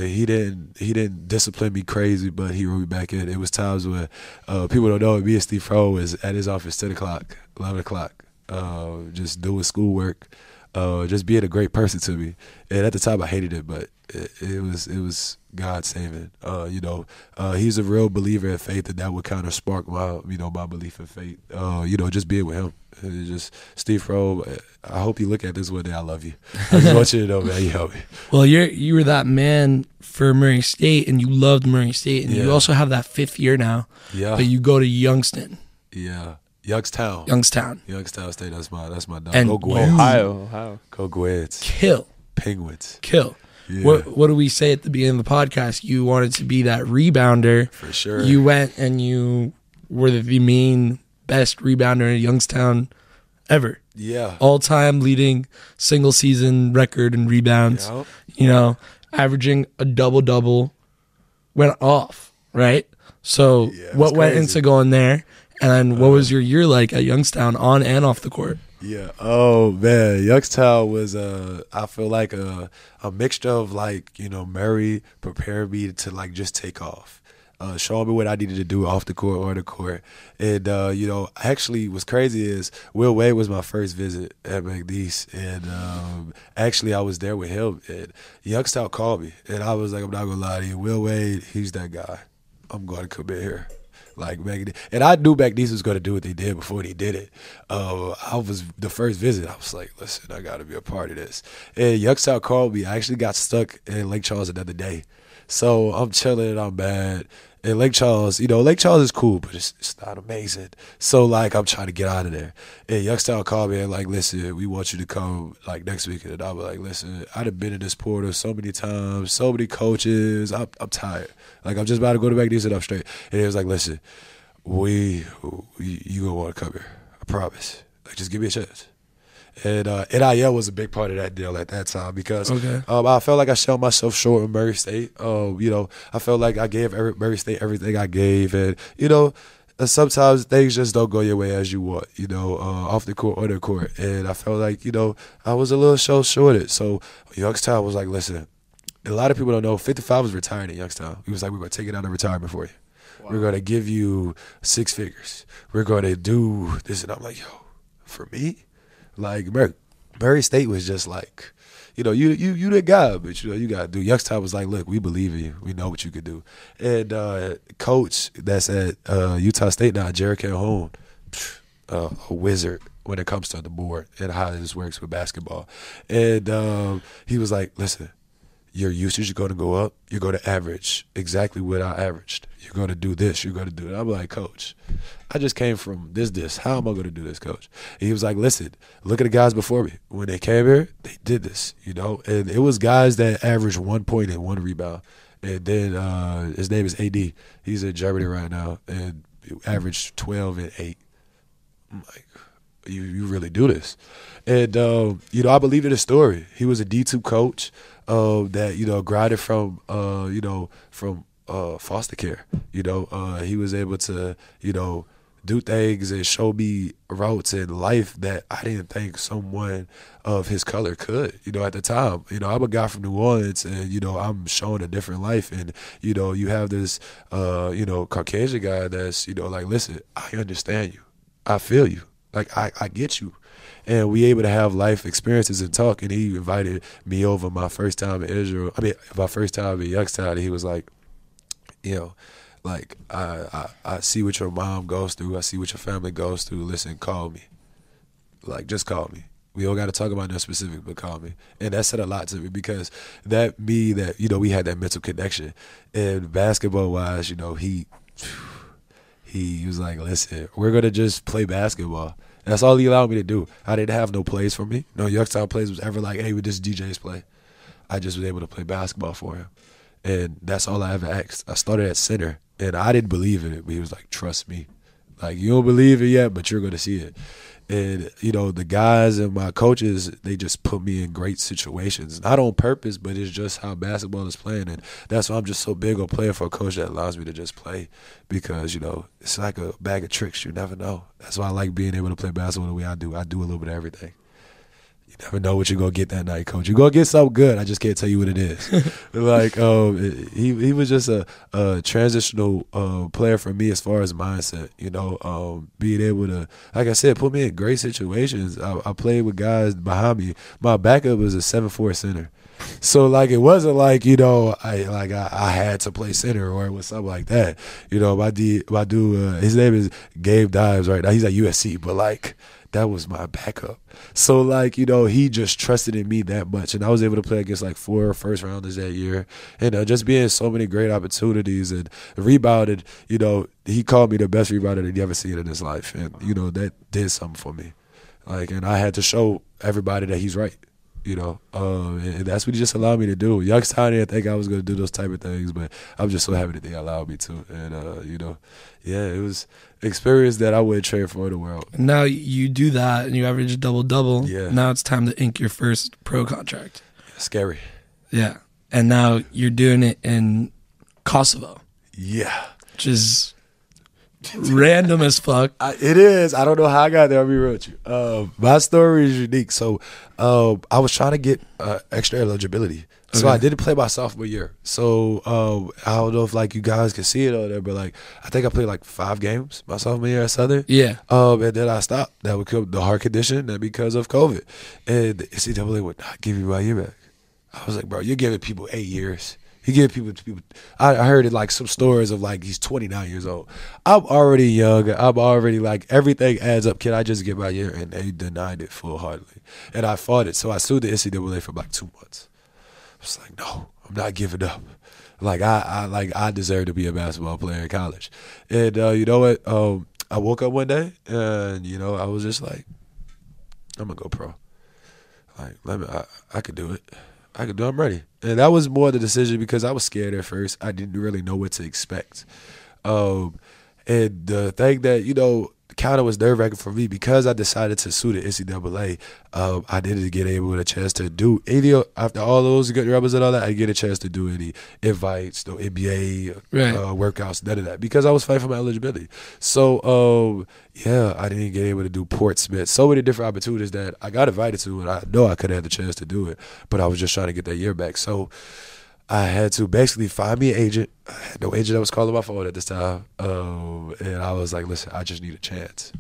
He didn't discipline me crazy, but he wrote me back in. It was times when people don't know, me and Steve Rowe was at his office 10 o'clock, 11 o'clock, just doing schoolwork, just being a great person to me. And at the time, I hated it, but it was God saving. You know, he's a real believer in faith, and that would kind of spark my belief in faith. You know, just being with him. It's just Steve Rowe. I hope you look at this one day. I love you. I just want you to know, man. You help me. Well, you were that man for Murray State, and you loved Murray State, and you also have that 5th year now. Yeah. But you go to Youngstown. Yeah. Youngstown State. That's my dog. And go Gweds. Ohio. Go Gweds. Kill. Penguins. Kill. Yeah. What do we say at the beginning of the podcast? You wanted to be that rebounder. For sure. You went and you were the main best rebounder in Youngstown ever. Yeah. All-time leading single-season record in rebounds. Yep. You know, averaging a double-double. Went off, right? So what went into going there? And what was your year like at Youngstown on and off the court? Yeah. Oh, man. Youngstown was, I feel like a mixture of, like, you know, Murray prepared me to, like, just take off. Showing me what I needed to do off the court or the court. And, you know, actually what's crazy is Will Wade was my first visit at McNeese. And actually I was there with him. And Youngstown called me. And I was like, I'm not going to lie to you. Will Wade, he's that guy. I'm going to come in here. Like and I knew McNeese was going to do what they did before they did it. I was the first visit. I was like, listen, I got to be a part of this. And Youngstown called me. I actually got stuck in Lake Charles another day, so I'm chilling. I'm bad. And Lake Charles, Lake Charles is cool, but it's not amazing. So, like, I'm trying to get out of there. And Youngstown called me and, like, listen, we want you to come, like, next week. And I was like, listen, I'd have been in this portal so many times, so many coaches. I'm tired. Like, I'm just about to go to McNeese and I'm straight. And he was like, listen, you going to want to come here. I promise. Like, just give me a chance. And NIL was a big part of that deal at that time because I felt like I showed myself short with Murray State. I felt like I gave Murray State everything I gave. And, sometimes things just don't go your way as you want, off the court or the court. And I felt like, I was a little shorted. So Youngstown was like, listen, a lot of people don't know 55 was retired in Youngstown. He was like, we're going to take it out of retirement for you. Wow. We're going to give you 6 figures. We're going to do this. And I'm like, yo, for me? Like, Murray State was just like, you the guy, but, you got to do. Youngstown was like, look, we believe in you. We know what you could do. And coach that's at Utah State now, Jared Calhoun, a wizard when it comes to the board and how this works with basketball. And he was like, listen, your usage is going to go up. You're going to average exactly what I averaged. You're going to do this. You're going to do it. I'm like, coach, I just came from this. How am I going to do this, coach? And he was like, listen, look at the guys before me. When they came here, they did this, And it was guys that averaged 1 point and 1 rebound. And then his name is AD. He's in Germany right now and averaged 12 and 8. I'm like, you really do this. And, I believe in his story. He was a D2 coach that, grinded from foster care. He was able to, do things and show me routes in life that I didn't think someone of his color could, at the time. I'm a guy from New Orleans and, I'm showing a different life. And, you have this, Caucasian guy that's, like, listen, I understand you. I feel you. Like, I get you. And we able to have life experiences and talk. And he invited me over my first time in Israel. My first time in Youngstown. And he was like, like, I see what your mom goes through. I see what your family goes through. Listen, call me. Like, just call me. We don't got to talk about nothing specific, but call me. And that said a lot to me because we had that mental connection. And basketball-wise, he was like, listen, we're going to just play basketball. That's all he allowed me to do. I didn't have no plays for me. No Youngstown plays was ever like, hey, we just DJs play. I just was able to play basketball for him. And that's all I ever asked. I started at center, and I didn't believe in it, but he was like, trust me. Like, you don't believe it yet, but you're going to see it. And, the guys and my coaches, they just put me in great situations. Not on purpose, but it's just how basketball is playing. And that's why I'm just so big on playing for a coach that allows me to just play because, it's like a bag of tricks. You never know. That's why I like being able to play basketball the way I do. I do a little bit of everything. You never know what you're going to get that night, coach. You're going to get something good. I just can't tell you what it is. Like, he was just a transitional player for me as far as mindset, being able to, like I said, put me in great situations. I played with guys behind me. My backup was a 7'4" center. So, like, it wasn't like, I had to play center or it was something like that. My dude, his name is Gabe Dives right now. He's at USC, but, like, that was my backup. So, like, he just trusted in me that much. And I was able to play against, like, 4 first-rounders that year. And just being so many great opportunities and rebounded, he called me the best rebounder that he ever seen in his life. And, that did something for me. Like, and I had to show everybody that he's right. And that's what he just allowed me to do. Youngstown didn't think I was going to do those type of things, but I'm just so happy that they allowed me to. And, it was experience that I wouldn't trade for the world. Now you do that and you average a double-double. Yeah. Now it's time to ink your first pro contract. Scary. Yeah. And now you're doing it in Kosovo. Yeah. Which is random as fuck. It is. I don't know how I got there. I'll be real with you. My story is unique. So I was trying to get extra eligibility. So I didn't play my sophomore year. So I don't know if like you guys can see it over there, but like I think I played like 5 games my sophomore year at Southern. Yeah. And then I stopped. That would come the heart condition and because of COVID. And the NCAA would not give me my year back. I was like, bro, you're giving people 8 years. He give people. I heard it like some stories of like he's 29 years old. I'm already young. I'm already like everything adds up. Can I just get my year? And they denied it full-heartedly. And I fought it. So I sued the NCAA for like 2 months. I was like, no, I'm not giving up. Like I deserve to be a basketball player in college. And you know what? I woke up one day and I was just like, I'm gonna go pro. Like I could do it. I'm ready. And that was more the decision because I was scared at first. I didn't really know what to expect. And the thing that, kind of was nerve-wracking for me because I decided to sue the NCAA. I didn't get a chance to do any, after all those good rubbers and all that, I didn't get a chance to do any invites, no NBA workouts, none of that because I was fighting for my eligibility. So, I didn't get able to do Portsmouth. So many different opportunities that I got invited to, and I know I could have had the chance to do it, but I was just trying to get that year back. So I had to basically find me an agent. I had no agent that was calling my phone at this time. And I was like, listen, I just need a chance.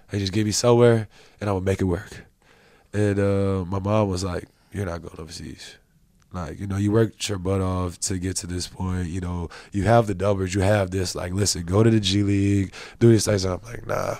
They just give me somewhere, and I'm going to make it work. And my mom was like, you're not going overseas. Like, you worked your butt off to get to this point. You have the numbers. You have this. Like, listen, go to the G League, do this. I'm like, nah.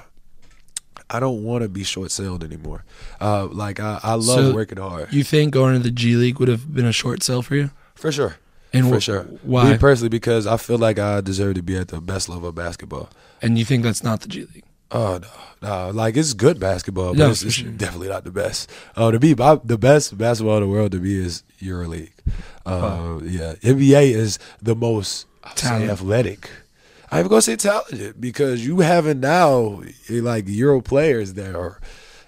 I don't want to be short-selled anymore. I love working hard. You think going to the G League would have been a short sell for you? For sure. And for sure. Why? Me personally, because I feel like I deserve to be at the best level of basketball. And you think that's not the G League? Oh, no. Like, it's good basketball, but it's definitely not the best. To me, the best basketball in the world to me is EuroLeague. NBA is the most athletic. I'm even going to say talented because you having now, like, Euro players that are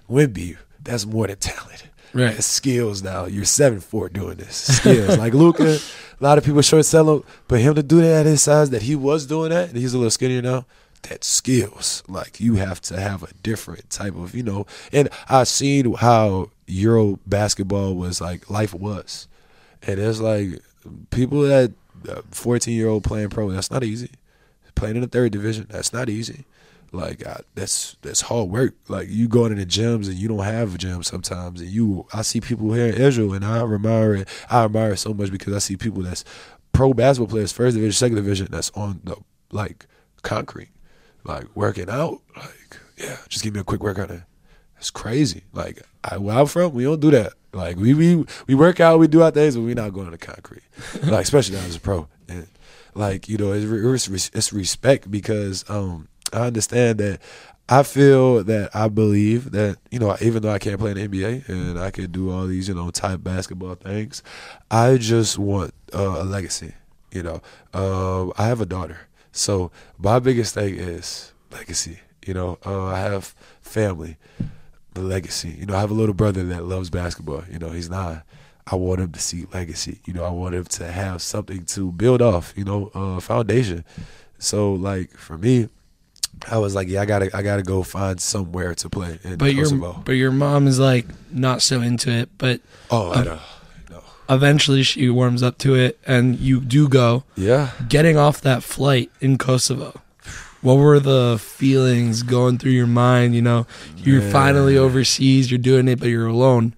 Wemby, that's more than talent. Right. It's skills now. You're 7'4" doing this. Skills. Like Luka, a lot of people short sell him, but him to do that at his size that he was doing that, and he's a little skinnier now, that's skills. Like you have to have a different type of, and I've seen how Euro basketball was like life was. And it's like people that 14-year-old playing pro, that's not easy. Playing in the third division, that's not easy. Like that's hard work. Like you going in the gyms and you don't have a gym sometimes, and I see people here in Israel, and I admire it. I admire it so much because I see people that's pro basketball players, first division, second division, that's on the concrete, like working out. Like just give me a quick workout there. That's crazy. Like where I'm from, we don't do that. Like we work out, we do our things, but we're not going to the concrete. Like especially now as a pro, and like it's respect because I understand that. I feel that I believe that, even though I can't play in the NBA and I can do all these, type basketball things, I just want a legacy. I have a daughter. So my biggest thing is legacy. I have family, the legacy. I have a little brother that loves basketball. He's 9. I want him to see legacy. I want him to have something to build off, foundation. So, like, for me, I was like, I gotta go find somewhere to play in Kosovo. But your mom is like not so into it. But no. Eventually she warms up to it, and you do go. Yeah. Getting off that flight in Kosovo, what were the feelings going through your mind? You're finally overseas. You're doing it, but you're alone.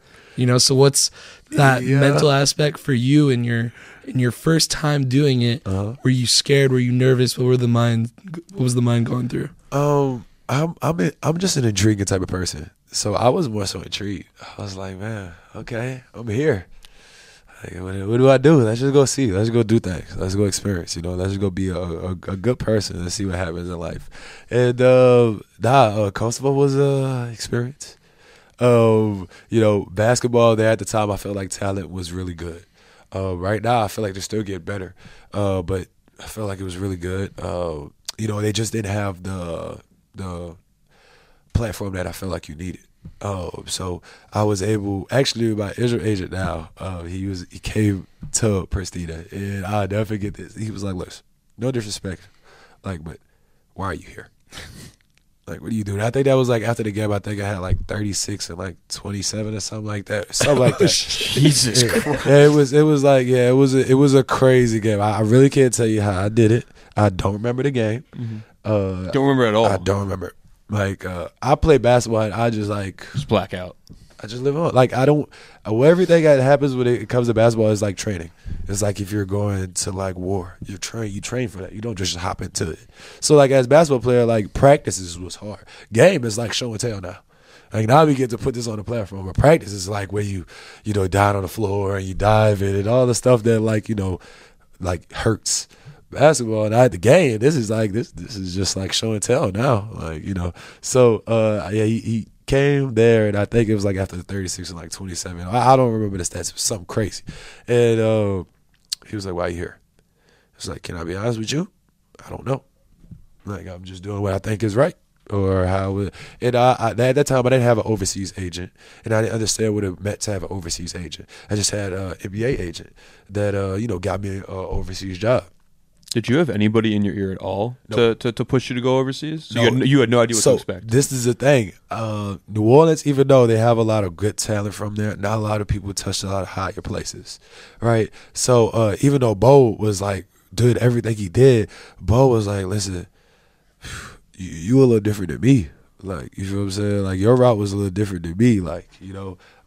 So what's that mental aspect for you in your first time doing it? Were you scared? Were you nervous? What was the mind going through? I'm just an intriguing type of person. So I was more so intrigued. I was like, man, okay, I'm here. Like, what do I do? Let's just go see. Let's go do things. Let's go experience. Let's just go be a good person and see what happens in life. And Kosovo was an experience. Basketball there at the time, I felt like talent was really good. Right now, I feel like they're still getting better. But I felt like it was really good. They just didn't have the platform that I felt like you needed. So I was able, actually, my Israel agent now, he came to Pristina, and I'll never forget this. He was like, listen, no disrespect, but why are you here? Like, what are you doing? I think that was after the game. I think I had 36 and 27 or something like that. Something like that. Jesus Christ. Yeah, it was a crazy game. I really can't tell you how I did it. I don't remember the game. Don't remember at all. I don't remember. I play basketball and I just just black out. I just live on. Like, I don't. Everything that happens when it comes to basketball is like training. It's like if you're going to like war, you train for that. You don't just hop into it. So like as a basketball player, like practices was hard. Game is like show and tell now. Like now we get to put this on the platform. But practice is like where you down on the floor and you dive in and all the stuff that like like hurts. Basketball and the game. This is like this is just like show and tell now. Like So yeah, he came there, and I think it was like after the 36 and like 27. I don't remember the stats. It was something crazy. And he was like, "Why are you here?" I was like, "Can I be honest with you? I don't know. Like I'm just doing what I think is right." Or how and at that time I didn't have an overseas agent, and I didn't understand what it meant to have an overseas agent. I just had an NBA agent that got me an overseas job. Did you have anybody in your ear at all to push you to go overseas? So No. you had no idea what to expect. This is the thing. New Orleans, even though they have a lot of good talent from there, not a lot of people touch a lot of higher places, right? So even though Bo was like did everything he did, Bo was like, listen, you a little different than me. Like, you feel what I'm saying? Like, your route was a little different than me. Like,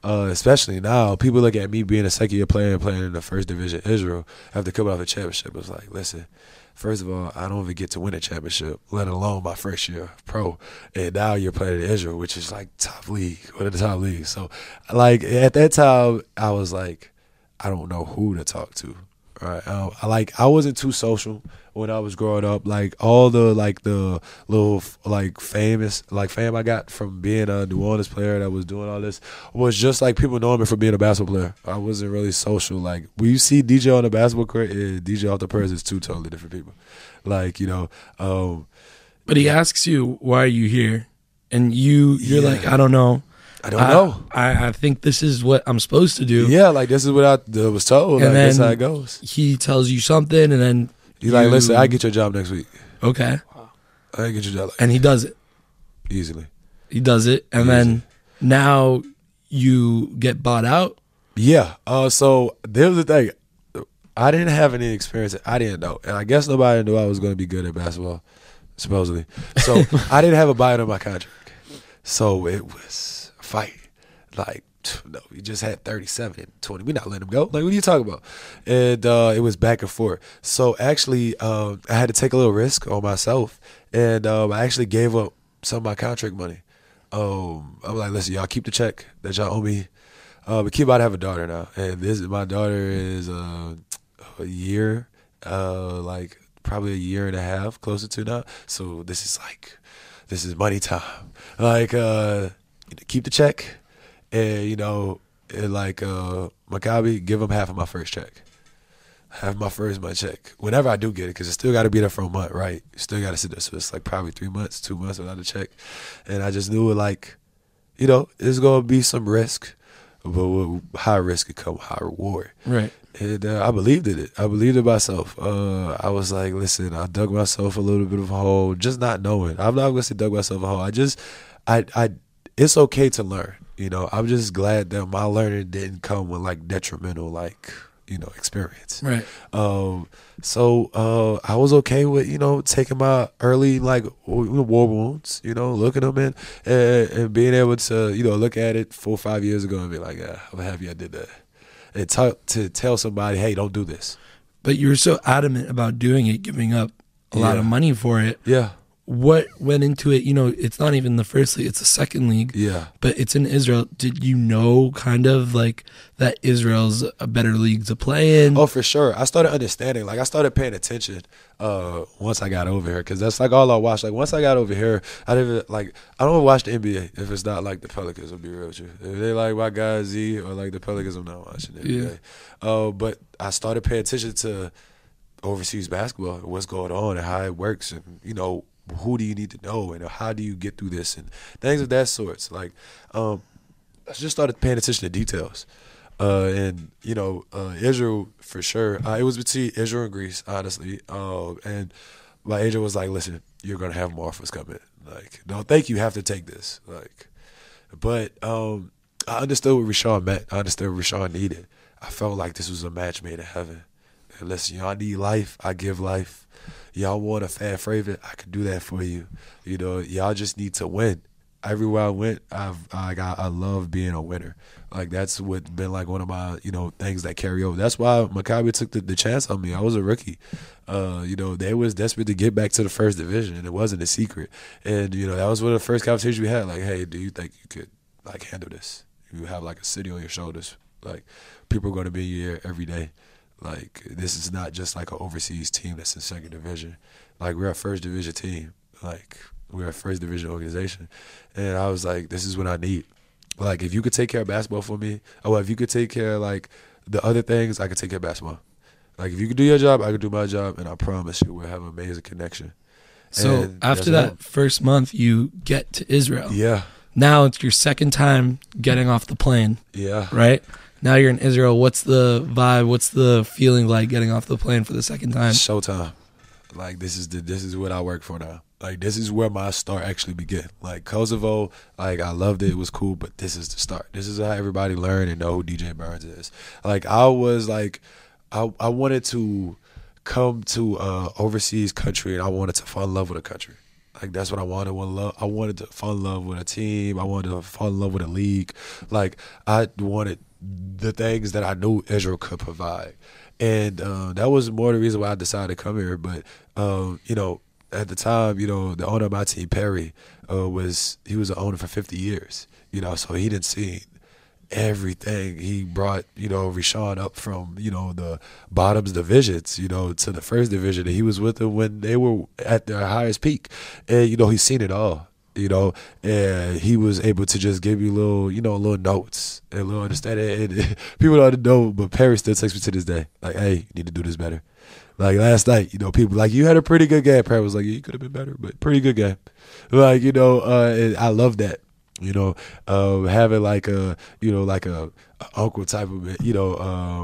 especially now, people look at me being a second-year player and playing in the first division Israel after coming off a championship. It's like, listen, first of all, I don't even get to win a championship, let alone my first year of pro. And now you're playing in Israel, which is like top league, one of the top leagues. So, like, at that time, I was like, I don't know who to talk to. Right. I wasn't too social when I was growing up. Like all the little fame I got from being a New Orleans player that was doing all this was just like people knowing me from being a basketball player. I wasn't really social. Like when you see DJ on the basketball court and DJ off the purse, it's two totally different people. Like But he asks you, "Why are you here?" And you're like, "I don't know. I don't know. I think this is what I'm supposed to do." Yeah, like this is what I was told. And like that's how it goes. He tells you something, and then He's like, listen, I get your job next week. Okay. I get your job. And he does it. Easily. He does it. And then now you get bought out. Yeah. So there was the thing. I didn't have any experience. I didn't know. And I guess nobody knew I was going to be good at basketball, supposedly. So I didn't have a buyout on my contract. So it was a fight. Like, no, we just had 37 and 20. We're not letting him go. Like, what are you talking about? And it was back and forth. So actually, I had to take a little risk on myself. And I actually gave up some of my contract money. I was like, listen, y'all keep the check that y'all owe me. But keep about to have a daughter now. And my daughter is a year, like probably a year and a half, closer to now. So this is money time. Like, keep the check. And, Maccabi, give them half of my first check. Half my first month check. Whenever I do get it, because it still got to be there for a month, right? You still got to sit there. So it's like probably 3 months, 2 months without a check. And I just knew it it's going to be some risk. But with high risk could come high reward. Right. And I believed in it. I believed in myself. I was like, listen, I dug myself a little bit of a hole, just not knowing. I'm not going to say dug myself a hole. It's okay to learn. I'm just glad that my learning didn't come with like detrimental, experience. Right. So I was okay with, taking my early war wounds, looking them in and being able to, look at it 4 or 5 years ago and be like, I'm happy I did that. And to tell somebody, hey, don't do this. But you were so adamant about doing it, giving up a lot of money for it. Yeah. What went into it? It's not even the first league, it's the second league. Yeah. But it's in Israel. Did you know kind of like that Israel's a better league to play in? Oh, for sure. I started understanding. Like, I started paying attention once I got over here, because that's like all I watched. Like, once I got over here, I don't watch the NBA if it's not like the Pelicans, I'll be real with you. If they like my guy Z or like the Pelicans, I'm not watching the NBA. Yeah. But I started paying attention to overseas basketball and what's going on and how it works, and, who do you need to know and how do you get through this and things of that sort. Like, I just started paying attention to details. And Israel, for sure. It was between Israel and Greece, honestly. And my agent was like, listen, you're going to have more offers coming. Like, don't think you have to take this. Like, but I understood what Rishon meant. I understood what Rishon needed. I felt like this was a match made in heaven. And listen, y'all need life. I give life. Y'all want a fan favorite, I can do that for you. Y'all just need to win. everywhere I went, I love being a winner. Like that's what been like one of my things that carry over. That's why Maccabi took the chance on me. I was a rookie. They was desperate to get back to the first division, and it wasn't a secret. And that was one of the first conversations we had. Like, hey, do you think you could like handle this? You have like a city on your shoulders. Like people are going to be here every day. Like this is not just like an overseas team that's in second division. Like we're a first division team. Like we're a first division organization. And I was like, this is what I need. Like if you could take care of basketball for me, if you could take care of like the other things, I could take care of basketball. Like if you could do your job, I could do my job, and I promise you we'll have an amazing connection. So and after that first month, you get to Israel. Yeah. Now it's your second time getting off the plane. Yeah. Right? Now you're in Israel. What's the vibe? What's the feeling like getting off the plane for the second time? Showtime. Like this is what I work for now. Like this is where my start actually began. Like Kosovo, like I loved it. It was cool, but this is the start. This is how everybody learn and know who DJ Burns is. Like I was like, I wanted to come to overseas country, and I wanted to fall in love with a country. Like that's what I wanted. I wanted to fall in love with a team. I wanted to fall in love with a league. Like I wanted the things that I knew Israel could provide, and that was more the reason why I decided to come here. But at the time, the owner of my team, Perry, was the owner for 50 years. So he didn't see everything. He brought Rishon up from the bottoms divisions to the first division, and he was with them when they were at their highest peak, and he's seen it all. And he was able to just give you little notes and little understanding. And people don't know, but Perry still texts me to this day, like, "Hey, you need to do this better." Like last night, people like, "You had a pretty good game." Perry was like, "Yeah, you could have been better, but pretty good game." Like and I love that. Having like a uncle type of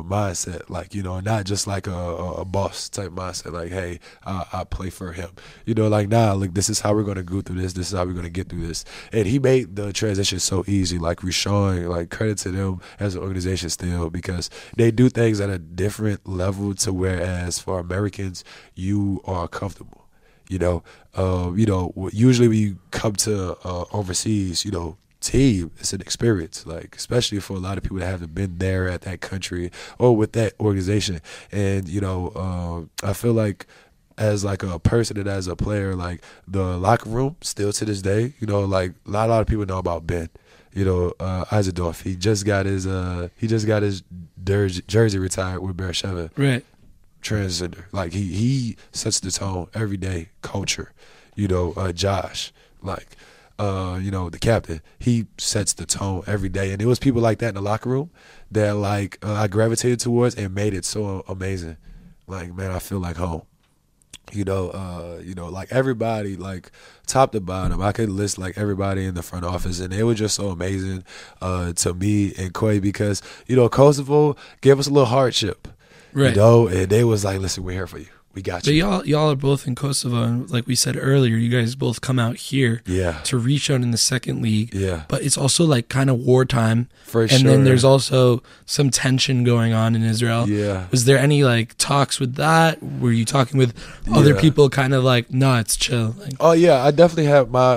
mindset, like not just like a boss type mindset, like, hey, I play for him, like, nah, look, this is how we're gonna go through this is how we're gonna get through this. And he made the transition so easy. Like Rishon, like credit to them as an organization still, because they do things at a different level to whereas for Americans you are comfortable. Usually when you come to overseas, team, it's an experience, like especially for a lot of people that haven't been there at that country or with that organization. And I feel like as like a person and as a player, like the locker room still to this day, like not a lot of people know about Ben. Izadorf, he just got his jersey retired with Beersheba. Right. Transgender, like he sets the tone every day. Culture, Josh, like the captain, he sets the tone every day. And it was people like that in the locker room that like I gravitated towards and made it so amazing. Like, man, I feel like home. Like everybody, like top to bottom, I could list like everybody in the front office, and they were just so amazing to me and Quay, because Kosovo gave us a little hardship. Right. And they was like, listen, we're here for you. We got you. But y'all are both in Kosovo, and like we said earlier, you guys both come out here to Rishon in the second league. Yeah. But it's also like kind of wartime. For sure. And then there's also some tension going on in Israel. Yeah. Was there any like talks with that? Were you talking with other people kind of like, nah, it's chill? Like, oh yeah, I definitely have my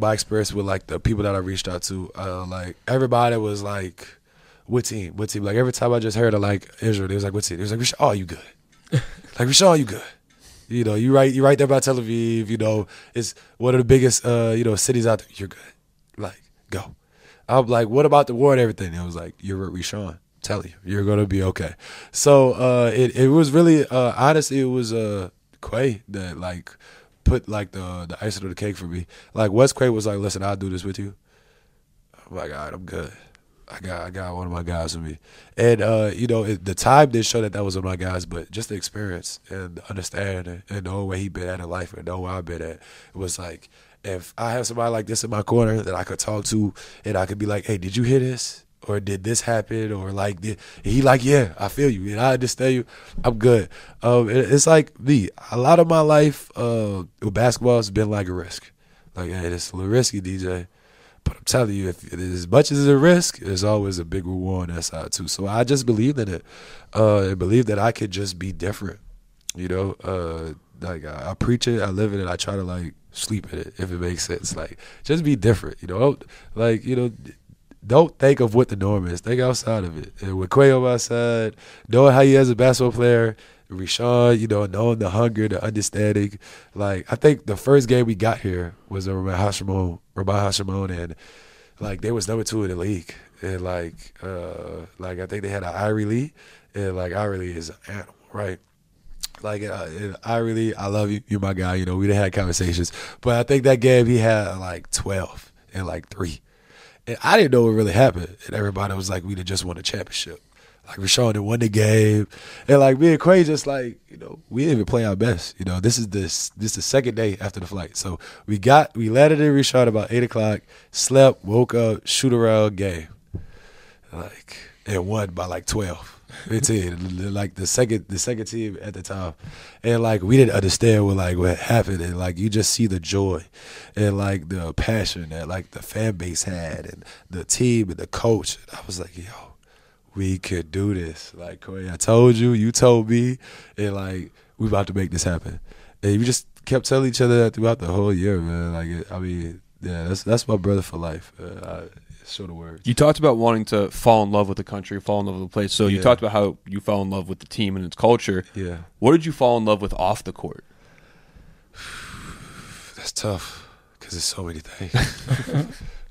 my experience with like the people that I reached out to. Like everybody was like, what team? Like every time I just heard of like Israel, they was like, what team? They was like, oh, you good. Like, Rishon, you good. You right there by Tel Aviv. It's one of the biggest cities out there. You're good. Like, go. I'm like, what about the war and everything? And it was like, you're with Rishon. I'm telling you, you're gonna be okay. So it was really honestly, it was Quay that like put like the icing on the cake for me. Like Wes Quay was like, listen, I'll do this with you. I'm like, all right, I'm good. I got one of my guys with me, and the time did show that was one of my guys, but just the experience and the understanding and the whole way he been at in life and the whole way I've been at, it was like, if I have somebody like this in my corner that I could talk to and I could be like, hey, did you hear this? Or did this happen? Or like, he like, yeah, I feel you and I understand you. I'm good. It's like me. A lot of my life with basketball has been like a risk. Like, hey, it's a little risky, DJ. But I'm telling you, if as much as it's a risk, there's always a big reward on that side too. So I just believed in it. I believed that I could just be different. like I preach it, I live in it, I try to like sleep in it if it makes sense. Like just be different, you know. Like, you know, don't think of what the norm is. Think outside of it. And with Quay on my side, knowing how he is as a basketball player, Rishon, you know, knowing the hunger, the understanding. Like, I think the first game we got here was a Ramon Hashimon, and like they was number 2 in the league. And like I think they had an Irie Lee, and like Irie Lee is an animal, right? Like, Irie Lee, I love you. You're my guy. You know, we done had conversations. But I think that game he had like 12 and like 3. And I didn't know what really happened. And everybody was like, we just won a championship. Like, Rishon had won the game. And like me and Quay just like, you know, we didn't even play our best. You know, this is the second day after the flight. So we landed in Rishon about 8 o'clock, slept, woke up, shoot around, game. Like, and won by like 12. 15, like the second team at the time, and like we didn't understand what happened, and like you just see the joy and like the passion that like the fan base had, and the team and the coach. And I was like, yo, we could do this. Like, Corey, I told you, you told me, and like we about to make this happen. And we just kept telling each other that throughout the whole year, man. Like, I mean, yeah, that's my brother for life. Show the words. You talked about wanting to fall in love with the country, fall in love with the place. So you talked about how you fell in love with the team and its culture. Yeah. What did you fall in love with off the court? That's tough because there's so many things.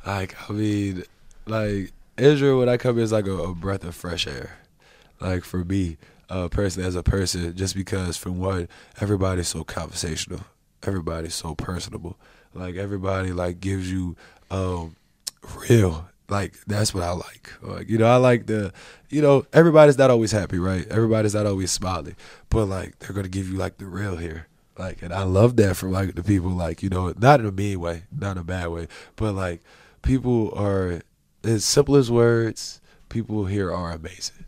Like, I mean, like Israel, when I come in, is like a breath of fresh air. Like for me, personally, as a person, just because from one, everybody's so conversational, everybody's so personable. Like everybody like gives you real. Like, that's what I like. Like, you know, I like everybody's not always happy, right? Everybody's not always smiling. But, like, they're going to give you, like, the real here. Like, and I love that from, like, the people, like, you know, not in a mean way, not in a bad way. But, like, people are, as simple as words, people here are amazing.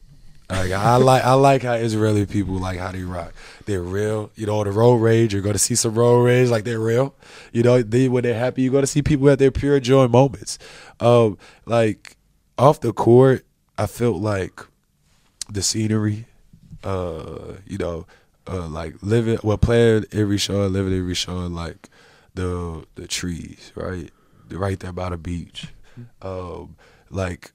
Like, I like how Israeli people, like, how they rock. They're real. You know, on the road rage, you're going to see some road rage. Like, they're real. You know, when they're happy, you're going to see people at their pure joy moments. Like, off the court, I felt like the scenery, like playing in Rishon, like the trees, right? Right there by the beach. Like,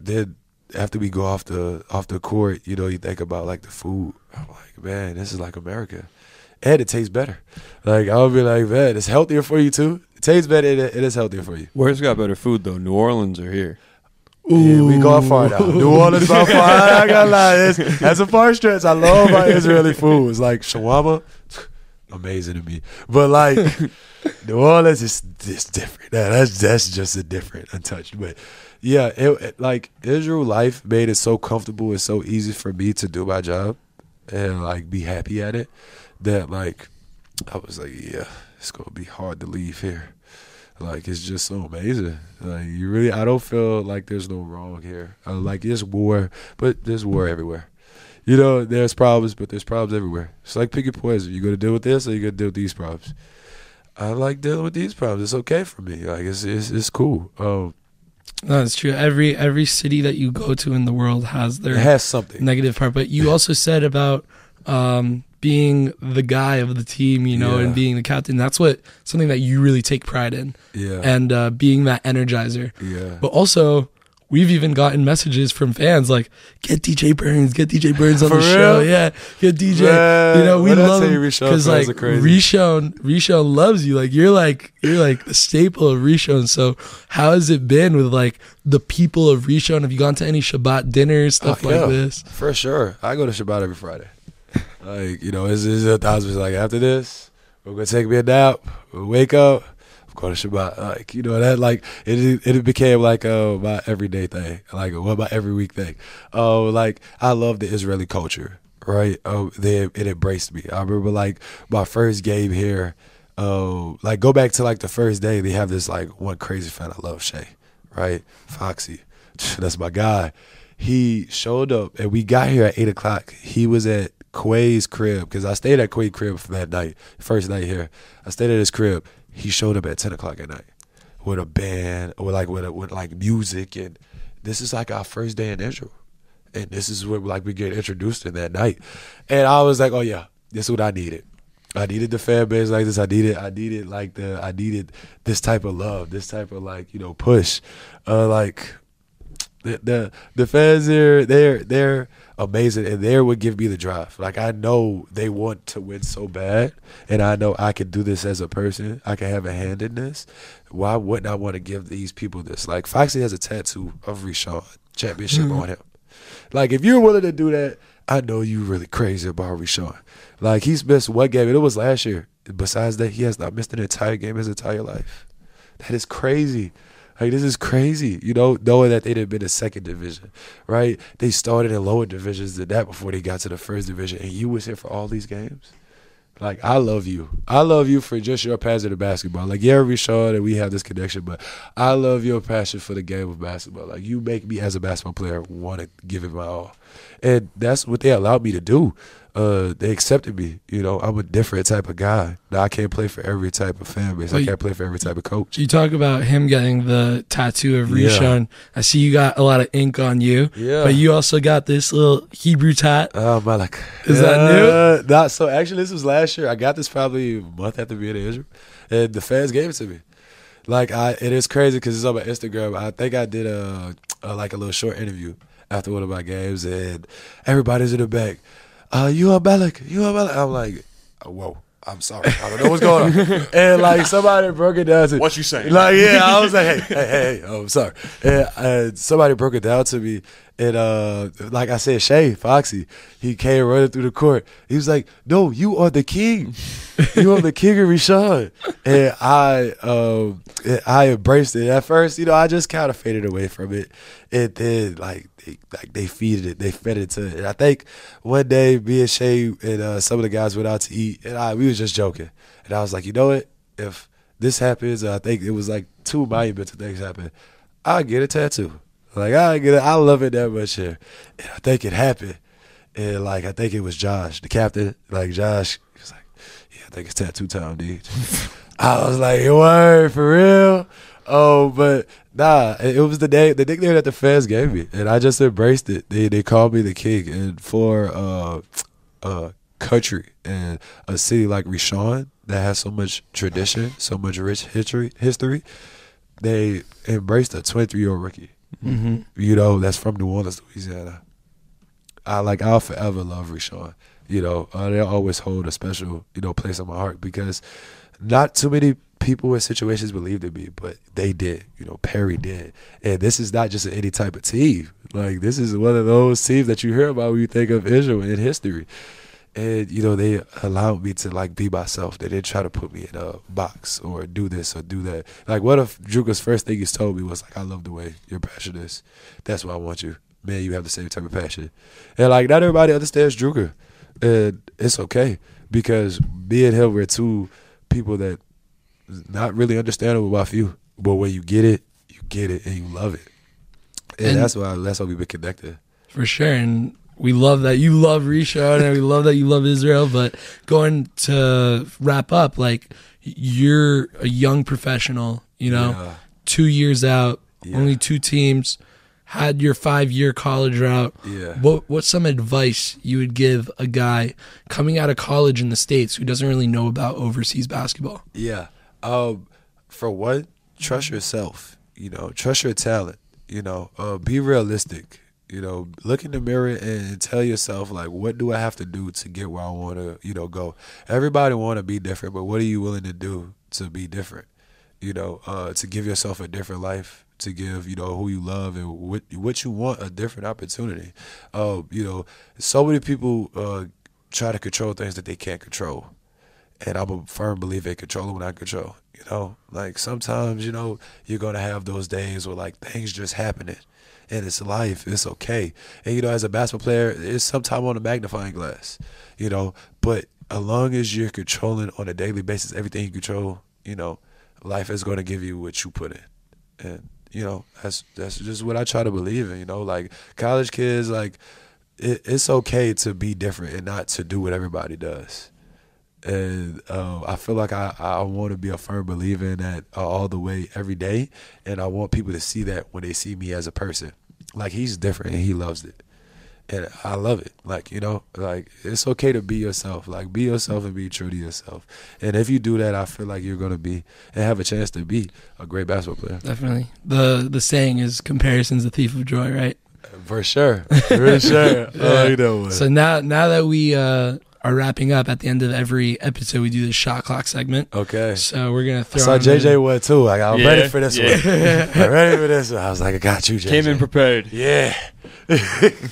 then after we go off the court, you know, you think about like the food. I'm like, man, this is like America, and it tastes better. Like, I'll be like, man, it's healthier for you too. It tastes better. It is healthier for you. Where's got better food though, New Orleans or here? Yeah, we go far now. New Orleans by far. I gotta lie, that's a far stretch. I love my Israeli food. It's like shawarma, amazing to me. But like New Orleans is different. That's just a different, untouched. But yeah, like Israel life made it so comfortable and so easy for me to do my job and like be happy at it that like I was like, yeah, it's gonna be hard to leave here. Like, it's just so amazing. Like, I don't feel like there's no wrong here. Like, there's war, but there's war everywhere. You know, there's problems, but there's problems everywhere. It's like pick your poison. You gonna deal with this, or you gonna deal with these problems? I like dealing with these problems. It's okay for me. Like, it's cool. No, it's true. Every city that you go to in the world has it has something negative part. But you also said about being the guy of the team, you know, and being the captain. That's something that you really take pride in. Yeah. And being that energizer. Yeah. But also, we've even gotten messages from fans like, get DJ Burns on the show. Yeah, get DJ. Man, you know, we love him because like Rishon loves you. Like, you're like the staple of Rishon. So how has it been with like the people of Rishon? Have you gone to any Shabbat dinners, stuff like this? For sure. I go to Shabbat every Friday. Like, you know, it's a thousand. Like, after this, we're gonna take me a nap. We'll wake up. I'm going to Shabbat. Like, you know, that like it became like my everyday thing. Like, my every week thing. Like, I love the Israeli culture, right? It embraced me. I remember like my first game here. Like, go back to like the first day. They have this like one crazy fan I love, Shay, right? Foxy, that's my guy. He showed up and we got here at 8 o'clock. He was at Quay's crib because I stayed at Quay's crib for that night, first night here. I stayed at his crib. He showed up at 10 o'clock at night with a band, or like with like music, and this is like our first day in Israel, and this is where like we get introduced in that night, and I was like, oh yeah, this is what I needed. I needed the fan base like this. I needed this type of love, this type of like, you know, push. Like the fans there, they're amazing, and they would give me the drive. Like, I know they want to win so bad, and I know I can do this as a person. I can have a hand in this. Why wouldn't I want to give these people this? Like, Foxy has a tattoo of Rishon championship on him. Like, if you're willing to do that, I know you really crazy about Rishon. Like, he's missed one game, and it was last year. Besides that, he has not missed an entire game his entire life. That is crazy. Like, this is crazy, you know, knowing that they didn't been in second division, right? They started in lower divisions than that before they got to the first division, and you was here for all these games? Like, I love you. I love you for just your passion to basketball. Like, yeah, Rishon, and we have this connection, but I love your passion for the game of basketball. Like, you make me, as a basketball player, want to give it my all. And that's what they allowed me to do. They accepted me. You know, I'm a different type of guy. Now, I can't play for every type of fan base. I can't play for every type of coach. You talk about him getting the tattoo of Rishon. Yeah. I see you got a lot of ink on you. Yeah. But you also got this little Hebrew tat. Oh, my, like. Is that new? So, actually, this was last year. I got this probably a month after being in Israel. And the fans gave it to me. Like, it is crazy because it's on my Instagram. I think I did a little short interview after one of my games, and everybody's in the back. You are Malik. I'm like, whoa, I'm sorry. I don't know what's going on. And like, somebody broke it down to me. What you saying? Like, yeah, I was like, hey, oh, I'm sorry. And somebody broke it down to me. And like I said, Foxy, he came running through the court. He was like, no, you are the king. You are the king of Rishon. And I embraced it. At first, you know, I just kind of faded away from it. And then, they feeded it. They fed it to it. And I think one day, me and Shay and some of the guys went out to eat, and we was just joking. And I was like, you know what? If this happens, I think it was like 2 monumental things happened. I'll get a tattoo. Like, I love it that much here. And I think it happened. And, like, I think it was Josh, the captain. Like, Josh, he was like, yeah, I think it's tattoo time, dude. I was like, word, for real? Oh, but nah, it was the nickname that the fans gave me. And I just embraced it. They called me the king. And for a country and a city like Rishon that has so much tradition, so much rich history, they embraced a 23-year-old rookie. Mm-hmm. You know, that's from New Orleans, Louisiana. I'll forever love Rishon. You know, they'll always hold a special, you know, place in my heart because not too many people in situations believed in me, but they did. You know, Perry did. And this is not just any type of team. Like, this is one of those teams that you hear about when you think of Israel in history. And, you know, they allowed me to, like, be myself. They didn't try to put me in a box or do this or do that. Like, what if Druka's first thing he's told me was, like, I love the way your passion is. That's why I want you. Man, you have the same type of passion. And, like, not everybody understands Druka. And it's okay because me and him were two people that not really understandable about you. But when you get it, and you love it. And that's why we've been connected. For sure. And we love that you love Rishon and we love that you love Israel. But going to wrap up, like, you're a young professional, you know, 2 years out, only 2 teams, had your 5-year college route. Yeah. What's some advice you would give a guy coming out of college in the States who doesn't really know about overseas basketball? Yeah. For one, trust yourself, you know, trust your talent, you know, be realistic. You know, look in the mirror and tell yourself, like, what do I have to do to get where I want to, you know, go? Everybody want to be different, but what are you willing to do to be different? You know, to give yourself a different life, to give, you know, who you love and what you want, a different opportunity. You know, so many people try to control things that they can't control. And I'm a firm believer in controlling what I control. You know, like, sometimes, you know, you're going to have those days where, like, things just happening. And it's life. It's okay. And, you know, as a basketball player, it's sometimes on a magnifying glass, you know. But as long as you're controlling on a daily basis everything you control, you know, life is going to give you what you put in. And, you know, that's just what I try to believe in, you know. Like, college kids, like, it's okay to be different and not to do what everybody does. And I feel like I want to be a firm believer in that all the way, every day. And I want people to see that when they see me as a person. Like, he's different and he loves it. And I love it. Like, like it's okay to be yourself. Like, be yourself and be true to yourself. And if you do that, I feel like you're going to be and have a chance to be a great basketball player. Definitely. The saying is comparison's the thief of joy, right? For sure. For sure. I like that one. So now that we are wrapping up, at the end of every episode, we do the shot clock segment. Okay. So we're going to throw I saw JJ one too. Like, I'm ready for this one. I'm ready for this one. I was like, I got you, JJ. Came in prepared. Yeah.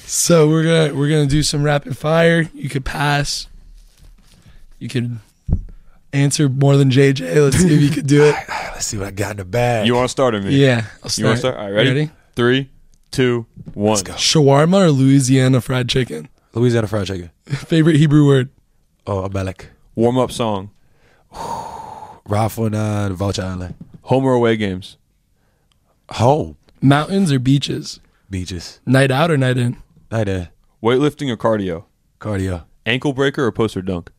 So we're gonna do some rapid fire. You could pass. You could answer more than JJ. Let's see if you could do it. Let's see what I got in the bag. You want to start or me? Yeah, I'll start. You want to start? All right, ready? 3, 2, 1. Let's go. Shawarma or Louisiana fried chicken? Louisiana fried chicken. Favorite Hebrew word? Oh, Amalek. Warm up song. Ralph on Vulture Island. Home or away games? Home. Mountains or beaches? Beaches. Night out or night in? Night in. Weightlifting or cardio? Cardio. Ankle breaker or poster dunk?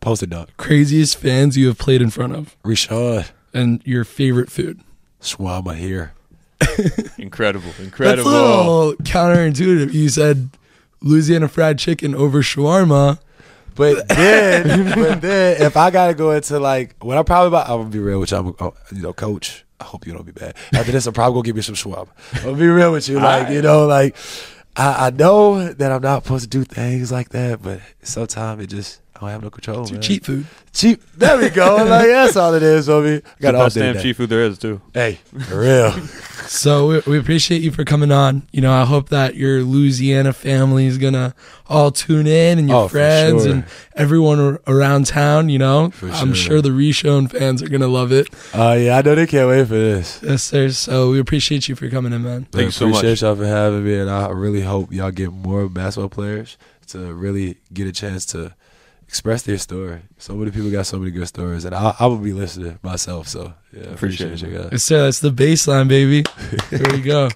Poster dunk. Craziest fans you have played in front of? Rishon. And your favorite food? Shawarma here. Incredible. That's a little counterintuitive. You said Louisiana fried chicken over shawarma. But then, if I gotta go into like what I'm probably about, I'm gonna be real with you. Coach. I hope you don't be bad. After this, I'm probably gonna give you some shawarma. I'm gonna be real with you, like I know that I'm not supposed to do things like that, but sometimes I don't have no control. It's man. cheap food. Cheap. There we go. Like that's all it is, homie. Got the best damn cheap food there is too. Hey, for real. So we appreciate you for coming on. I hope that your Louisiana family is gonna all tune in, and your friends and everyone around town. I'm sure the Rishon fans are gonna love it. Yeah, I know they can't wait for this. Yes, sir. So we appreciate you for coming in, man. Thank you so much. Appreciate y'all for having me, and I really hope y'all get more basketball players to really get a chance to express their story. So many people got so many good stories, and I will be listening myself. So yeah, appreciate you guys. Yes, sir. That's the baseline, baby. There we go.